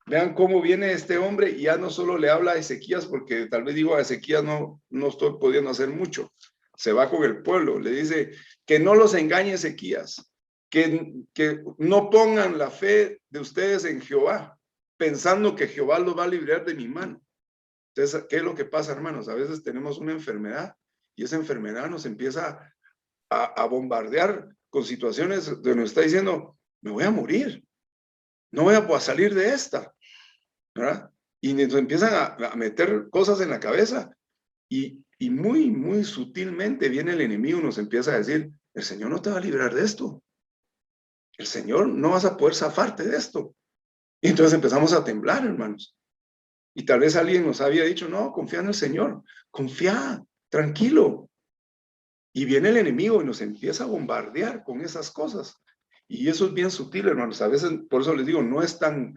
Speaker 1: Vean cómo viene este hombre y ya no solo le habla a Ezequías, porque tal vez digo a Ezequías no estoy pudiendo hacer mucho. Se va con el pueblo, le dice que no los engañe Ezequías, que no pongan la fe de ustedes en Jehová, pensando que Jehová los va a librar de mi mano. Entonces, ¿qué es lo que pasa, hermanos? A veces tenemos una enfermedad y esa enfermedad nos empieza a bombardear con situaciones donde nos está diciendo, me voy a morir. No voy a salir de esta, ¿verdad? Y nos empiezan a meter cosas en la cabeza y muy, muy sutilmente viene el enemigo y nos empieza a decir, el Señor no te va a librar de esto. El Señor no vas a poder zafarte de esto. Y entonces empezamos a temblar, hermanos. Y tal vez alguien nos había dicho, no, confía en el Señor, confía, tranquilo. Y viene el enemigo y nos empieza a bombardear con esas cosas. Y eso es bien sutil, hermanos. A veces, por eso les digo, no es tan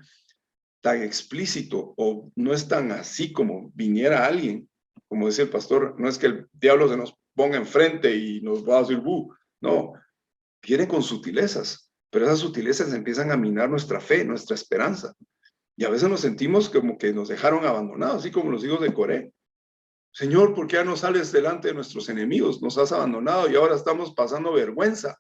Speaker 1: explícito o no es tan así como viniera alguien, como decía el pastor, no es que el diablo se nos ponga enfrente y nos va a decir, no, viene con sutilezas, pero esas sutilezas empiezan a minar nuestra fe, nuestra esperanza. Y a veces nos sentimos como que nos dejaron abandonados, así como los hijos de Coré. Señor, ¿por qué ya no sales delante de nuestros enemigos? Nos has abandonado y ahora estamos pasando vergüenza,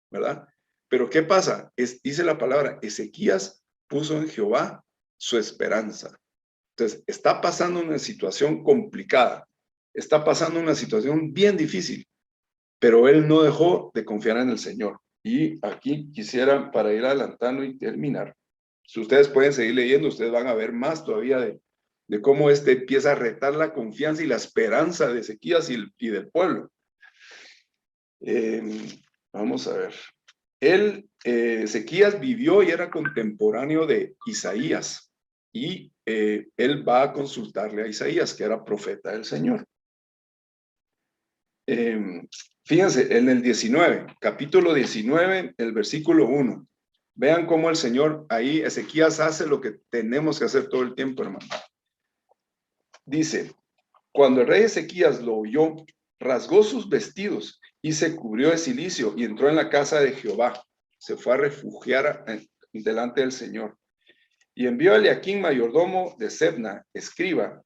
Speaker 1: ¿verdad? Pero ¿qué pasa? Dice la palabra, Ezequías puso en Jehová su esperanza. Entonces, está pasando una situación complicada, está pasando una situación bien difícil, pero él no dejó de confiar en el Señor. Y aquí quisiera, para ir adelantando y terminar, si ustedes pueden seguir leyendo, ustedes van a ver más todavía de cómo empieza a retar la confianza y la esperanza de Ezequías y del pueblo. Vamos a ver. Ezequías vivió y era contemporáneo de Isaías, y él va a consultarle a Isaías, que era profeta del Señor. Fíjense, en el 19, capítulo 19, el versículo 1, vean cómo el Señor, ahí Ezequías hace lo que tenemos que hacer todo el tiempo, hermano. Dice, cuando el rey Ezequías lo oyó, rasgó sus vestidos y se cubrió de cilicio y entró en la casa de Jehová. Se fue a refugiar delante del Señor. Y envió a Eliaquín, mayordomo de Sebna, escriba,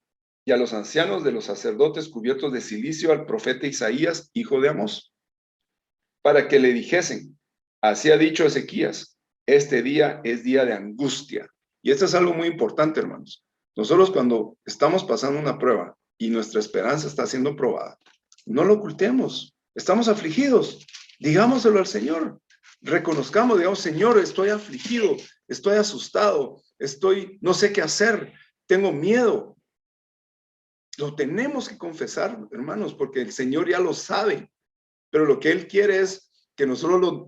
Speaker 1: y a los ancianos de los sacerdotes cubiertos de cilicio al profeta Isaías, hijo de Amós, para que le dijesen, así ha dicho Ezequías, este día es día de angustia. Y esto es algo muy importante, hermanos. Nosotros cuando estamos pasando una prueba y nuestra esperanza está siendo probada, no lo ocultemos, estamos afligidos, digámoselo al Señor, reconozcamos, digamos, Señor, estoy afligido, estoy asustado, no sé qué hacer, tengo miedo. Lo tenemos que confesar, hermanos, porque el Señor ya lo sabe, pero lo que Él quiere es que nosotros,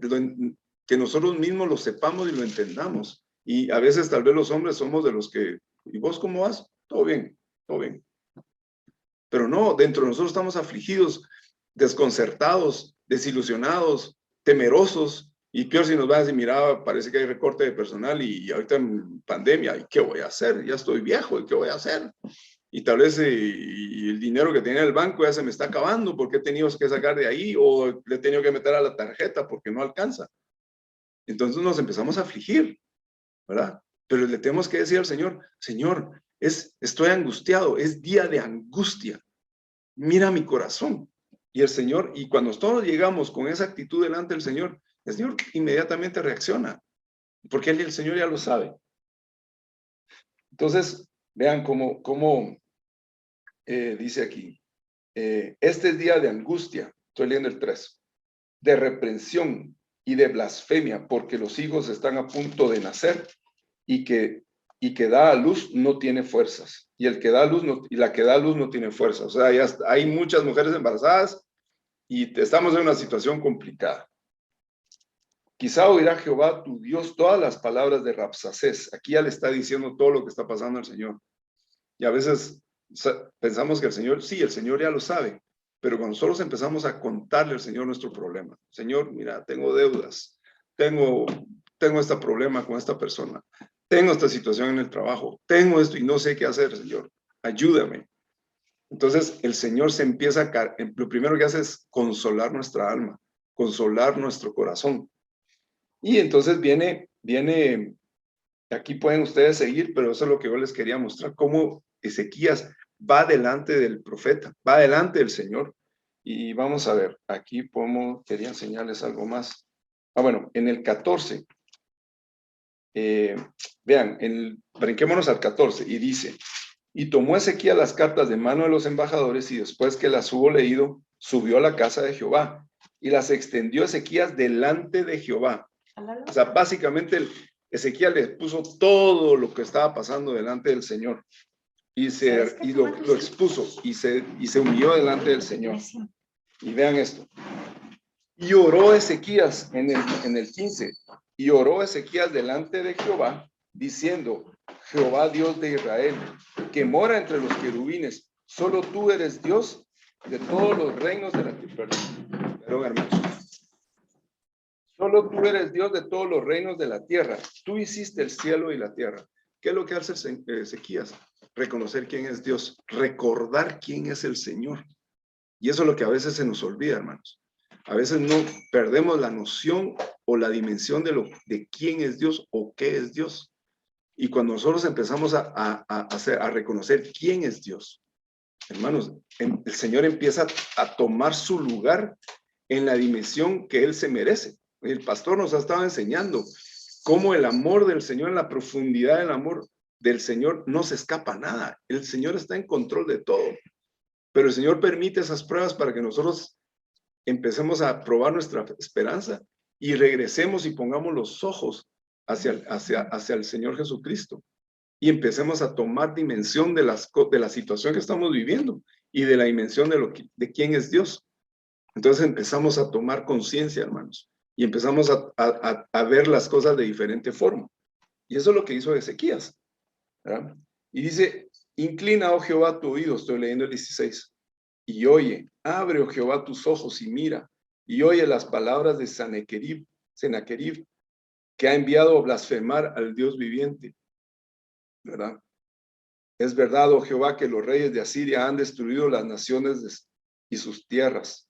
Speaker 1: que nosotros mismos lo sepamos y lo entendamos. Y a veces tal vez los hombres somos de los que, ¿y vos cómo vas? Todo bien, todo bien. Pero no, dentro de nosotros estamos afligidos, desconcertados, desilusionados, temerosos, Y peor si nos vas a decir, mira, parece que hay recorte de personal y ahorita en pandemia, ¿y qué voy a hacer? Ya estoy viejo, ¿y qué voy a hacer? Y tal vez y el dinero que tenía en el banco ya se me está acabando porque he tenido que sacar de ahí o le he tenido que meter a la tarjeta porque no alcanza. Entonces nos empezamos a afligir, ¿verdad? Pero le tenemos que decir al Señor, Señor, estoy angustiado, es día de angustia. Mira mi corazón. Y el Señor, y cuando todos llegamos con esa actitud delante del Señor, el Señor inmediatamente reacciona, porque el Señor ya lo sabe. Entonces, vean cómo dice aquí, este es día de angustia, estoy leyendo el 3, de reprensión y de blasfemia, porque los hijos están a punto de nacer y que da a luz no tiene fuerzas, y el que da a luz y la que da a luz no tiene fuerzas. O sea, ya hay muchas mujeres embarazadas y estamos en una situación complicada. Quizá oirá Jehová tu Dios todas las palabras de Rabsacés. Aquí ya le está diciendo todo lo que está pasando al Señor. Y a veces pensamos que el Señor ya lo sabe, pero cuando nosotros empezamos a contarle al Señor nuestro problema, Señor, mira, tengo deudas, tengo este problema con esta persona, tengo esta situación en el trabajo, tengo esto y no sé qué hacer, Señor, ayúdame. Entonces el Señor se empieza lo primero que hace es consolar nuestra alma, consolar nuestro corazón. Y entonces viene, aquí pueden ustedes seguir, pero eso es lo que yo les quería mostrar, cómo Ezequías va delante del profeta, va delante del Señor. Y vamos a ver, aquí quería enseñarles algo más. Bueno, en el 14, vean, brinquémonos al 14, y dice, y tomó Ezequías las cartas de mano de los embajadores, y después que las hubo leído, subió a la casa de Jehová, y las extendió Ezequías delante de Jehová. O sea, básicamente Ezequías le puso todo lo que estaba pasando delante del Señor y lo expuso y se humilló delante del Señor. Y vean esto. Y oró Ezequías en el 15. Y oró Ezequías delante de Jehová, diciendo, Jehová Dios de Israel, que mora entre los querubines, solo tú eres Dios de todos los reinos de la tierra. Perdón, hermanos. Solo tú eres Dios de todos los reinos de la tierra. Tú hiciste el cielo y la tierra. ¿Qué es lo que hace Ezequías? Reconocer quién es Dios, recordar quién es el Señor. Y eso es lo que a veces se nos olvida, hermanos. A veces no perdemos la noción o la dimensión de quién es Dios o qué es Dios. Y cuando nosotros empezamos a reconocer quién es Dios, hermanos, el Señor empieza a tomar su lugar en la dimensión que Él se merece. El pastor nos ha estado enseñando cómo el amor del Señor, en la profundidad del amor del Señor, no se escapa nada. El Señor está en control de todo. Pero el Señor permite esas pruebas para que nosotros empecemos a probar nuestra esperanza y regresemos y pongamos los ojos hacia el Señor Jesucristo. Y empecemos a tomar dimensión de la situación que estamos viviendo y de la dimensión de quién es Dios. Entonces empezamos a tomar conciencia, hermanos. Y empezamos a ver las cosas de diferente forma. Y eso es lo que hizo Ezequías, ¿verdad? Y dice, inclina, oh Jehová, tu oído, estoy leyendo el 16, y oye, abre, oh Jehová, tus ojos y mira, y oye las palabras de Sennacherib, que ha enviado a blasfemar al Dios viviente, ¿verdad? Es verdad, oh Jehová, que los reyes de Asiria han destruido las naciones y sus tierras,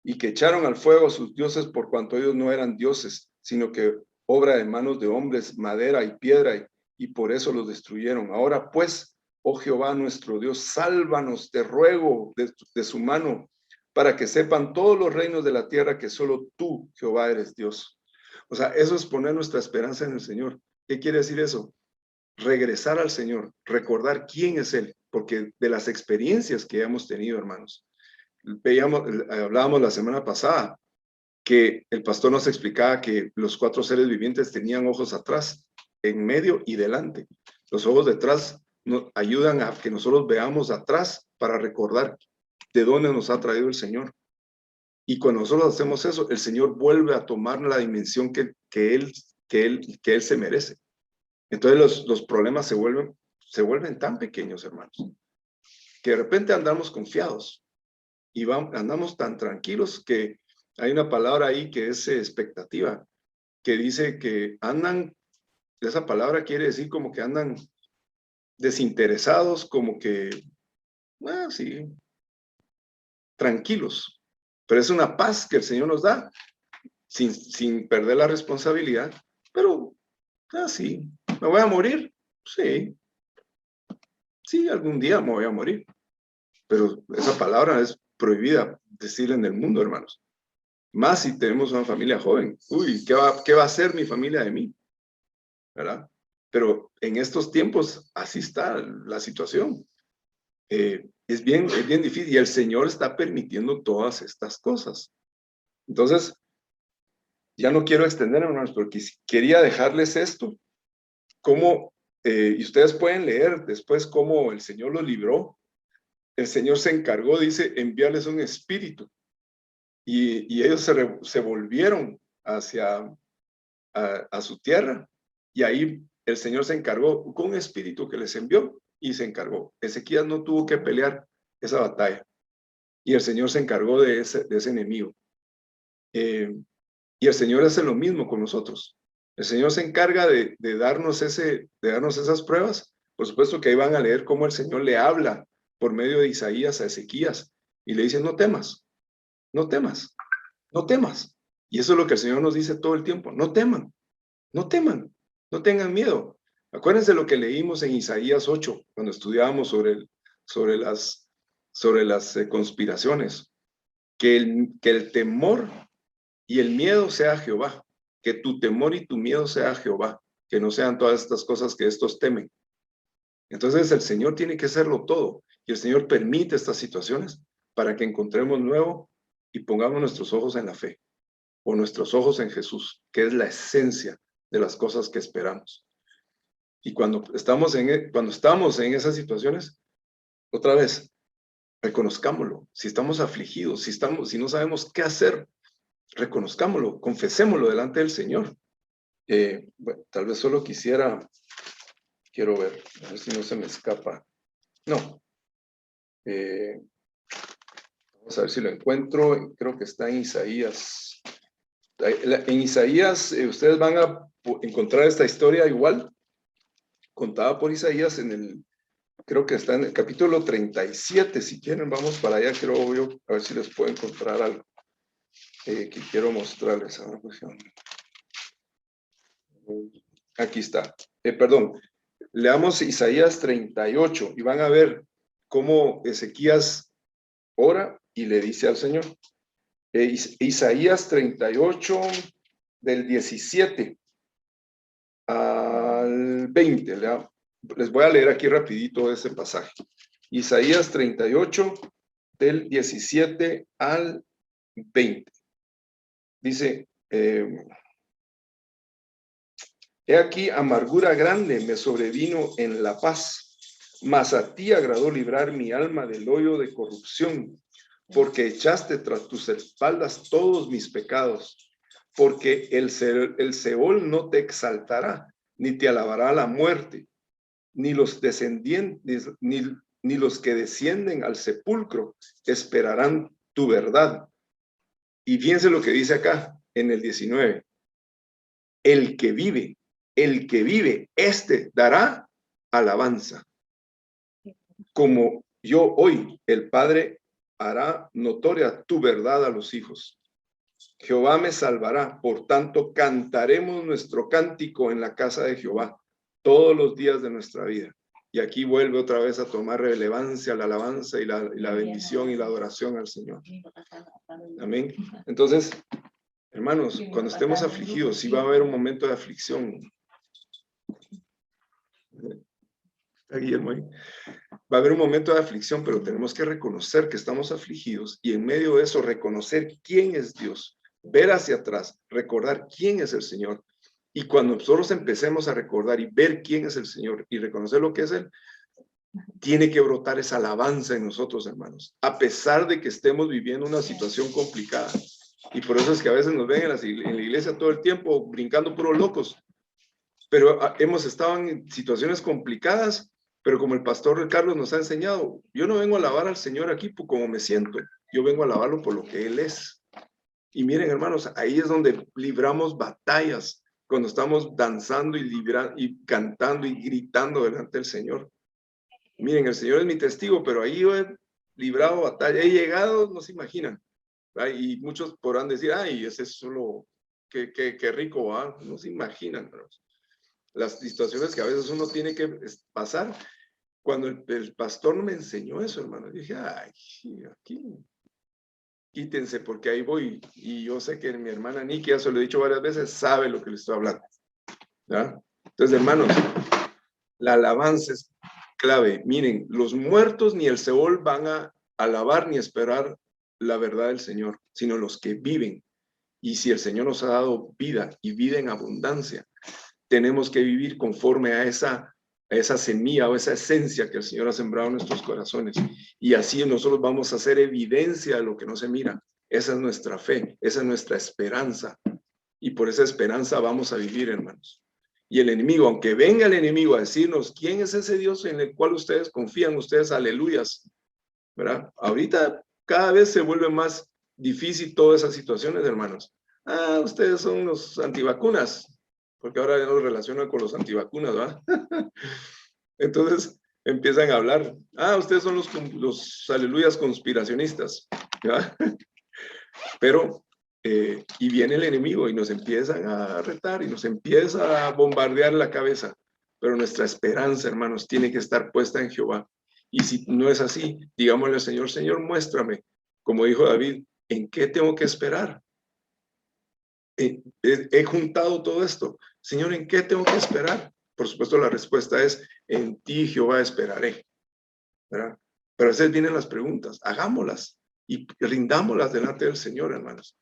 Speaker 1: y que echaron al fuego a sus dioses por cuanto ellos no eran dioses, sino que obra de manos de hombres, madera y piedra, y por eso los destruyeron. Ahora pues, oh Jehová nuestro Dios, sálvanos, te ruego, de su mano, para que sepan todos los reinos de la tierra que solo tú, Jehová, eres Dios. O sea, eso es poner nuestra esperanza en el Señor. ¿Qué quiere decir eso? Regresar al Señor, recordar quién es Él, porque de las experiencias que hemos tenido, hermanos, hablábamos la semana pasada que el pastor nos explicaba que los 4 seres vivientes tenían ojos atrás, en medio y delante. Los ojos detrás nos ayudan a que nosotros veamos atrás para recordar de dónde nos ha traído el Señor. Y cuando nosotros hacemos eso, el Señor vuelve a tomar la dimensión que él se merece. Entonces los problemas se vuelven tan pequeños, hermanos, que de repente andamos confiados. Y andamos tan tranquilos que hay una palabra ahí que es expectativa. que dice que andan, esa palabra quiere decir como que andan desinteresados, como que, sí, tranquilos. Pero es una paz que el Señor nos da, sin perder la responsabilidad. Pero, sí, ¿me voy a morir? Sí. Sí, algún día me voy a morir. Pero esa palabra es prohibida decir en el mundo, hermanos. Más si tenemos una familia joven. Uy, ¿qué va a hacer mi familia de mí? ¿Verdad? Pero en estos tiempos así está la situación. Es bien difícil y el Señor está permitiendo todas estas cosas. Entonces, ya no quiero extender, hermanos, porque quería dejarles esto, y ustedes pueden leer después cómo el Señor los libró. El Señor se encargó, dice, enviarles un espíritu. Y ellos se volvieron hacia a su tierra. Y ahí el Señor se encargó con un espíritu que les envió y se encargó. Ezequías no tuvo que pelear esa batalla. Y el Señor se encargó de ese enemigo. Y el Señor hace lo mismo con nosotros. El Señor se encarga de darnos esas pruebas. Por supuesto que ahí van a leer cómo el Señor le habla por medio de Isaías a Ezequías y le dice, no temas, no temas, no temas. Y eso es lo que el Señor nos dice todo el tiempo, no teman, no teman, no tengan miedo. Acuérdense lo que leímos en Isaías 8, cuando estudiábamos sobre las conspiraciones, que el temor y el miedo sea Jehová, que tu temor y tu miedo sea Jehová, que no sean todas estas cosas que estos temen. Entonces el Señor tiene que hacerlo todo y el Señor permite estas situaciones para que encontremos nuevo y pongamos nuestros ojos en la fe o nuestros ojos en Jesús, que es la esencia de las cosas que esperamos. Y cuando estamos en esas situaciones, otra vez, reconozcámoslo. Si estamos afligidos, si no sabemos qué hacer, reconozcámoslo, confesémoslo delante del Señor. Bueno, tal vez solo quiero ver, a ver si no se me escapa. No. Vamos a ver si lo encuentro. Creo que está en Isaías. En Isaías, ustedes van a encontrar esta historia igual, contada por Isaías creo que está en el capítulo 37. Si quieren, vamos para allá. Creo yo, a ver si les puedo encontrar algo que quiero mostrarles. A ver, pues, aquí está. Perdón. Leamos Isaías 38 y van a ver cómo Ezequías ora y le dice al Señor. Isaías 38 del 17 al 20. Les voy a leer aquí rapidito ese pasaje. Isaías 38 del 17 al 20. Dice, he aquí amargura grande me sobrevino en la paz, mas a ti agradó librar mi alma del hoyo de corrupción, porque echaste tras tus espaldas todos mis pecados, porque el Seol no te exaltará, ni te alabará la muerte, ni los descendientes, ni los que descienden al sepulcro esperarán tu verdad. Y fíjense lo que dice acá en el 19. El que vive, este dará alabanza. Como yo hoy, el Padre hará notoria tu verdad a los hijos. Jehová me salvará, por tanto cantaremos nuestro cántico en la casa de Jehová todos los días de nuestra vida. Y aquí vuelve otra vez a tomar relevancia la alabanza y la bendición y la adoración al Señor. Amén. Entonces, hermanos, cuando estemos afligidos, sí va a haber un momento de aflicción. Guillermo ahí. Va a haber un momento de aflicción, pero tenemos que reconocer que estamos afligidos y en medio de eso reconocer quién es Dios, ver hacia atrás, recordar quién es el Señor. Y cuando nosotros empecemos a recordar y ver quién es el Señor y reconocer lo que es Él, tiene que brotar esa alabanza en nosotros, hermanos, a pesar de que estemos viviendo una situación complicada. Y por eso es que a veces nos ven en la iglesia todo el tiempo brincando puros locos. Pero hemos estado en situaciones complicadas, pero como el pastor Carlos nos ha enseñado, yo no vengo a alabar al Señor aquí como me siento, yo vengo a alabarlo por lo que Él es. Y miren, hermanos, ahí es donde libramos batallas, cuando estamos danzando y cantando y gritando delante del Señor. Miren, el Señor es mi testigo, pero ahí yo he librado batalla, he llegado, no se imaginan. ¿Verdad? Y muchos podrán decir, ay, ese es solo, qué rico, ¿va? No se imaginan, hermanos. Las situaciones que a veces uno tiene que pasar. Cuando el pastor me enseñó eso, hermano, dije, ay, aquí, quítense porque ahí voy. Y yo sé que mi hermana Niki, ya se lo he dicho varias veces, sabe lo que le estoy hablando. ¿Ya? Entonces, hermanos, la alabanza es clave. Miren, los muertos ni el Seol van a alabar ni esperar la verdad del Señor, sino los que viven. Y si el Señor nos ha dado vida y vida en abundancia, tenemos que vivir conforme a esa semilla o esa esencia que el Señor ha sembrado en nuestros corazones. Y así nosotros vamos a hacer evidencia de lo que no se mira. Esa es nuestra fe, esa es nuestra esperanza. Y por esa esperanza vamos a vivir, hermanos. Y el enemigo, aunque venga el enemigo a decirnos quién es ese Dios en el cual ustedes confían, ustedes aleluyas, ¿verdad? Ahorita cada vez se vuelve más difícil todas esas situaciones, hermanos. Ah, ustedes son los antivacunas, porque ahora ya nos relacionan con los antivacunas, ¿verdad? Entonces empiezan a hablar, ah, ustedes son los aleluyas conspiracionistas, ¿verdad? Pero, y viene el enemigo y nos empiezan a retar y nos empieza a bombardear la cabeza, pero nuestra esperanza, hermanos, tiene que estar puesta en Jehová. Y si no es así, digámosle al Señor, Señor, muéstrame, como dijo David, ¿en qué tengo que esperar? He juntado todo esto. Señor, ¿en qué tengo que esperar? Por supuesto, la respuesta es, en ti, Jehová, esperaré. ¿Verdad? Pero a veces vienen las preguntas, hagámoslas y rindámoslas delante del Señor, hermanos.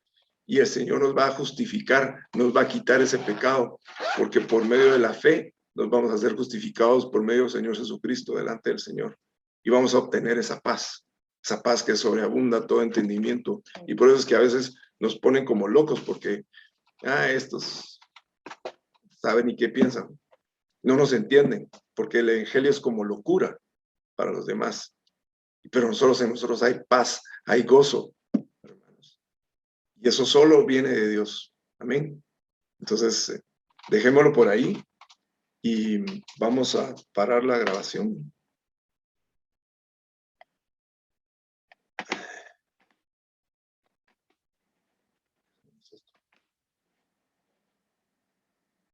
Speaker 1: Y el Señor nos va a justificar, nos va a quitar ese pecado, porque por medio de la fe nos vamos a ser justificados por medio del Señor Jesucristo delante del Señor. Y vamos a obtener esa paz que sobreabunda todo entendimiento. Y por eso es que a veces nos ponen como locos, porque estos saben ni qué piensan. No nos entienden, porque el evangelio es como locura para los demás. Pero en nosotros hay paz, hay gozo, hermanos. Y eso solo viene de Dios. Amén. Entonces, dejémoslo por ahí y vamos a parar la grabación.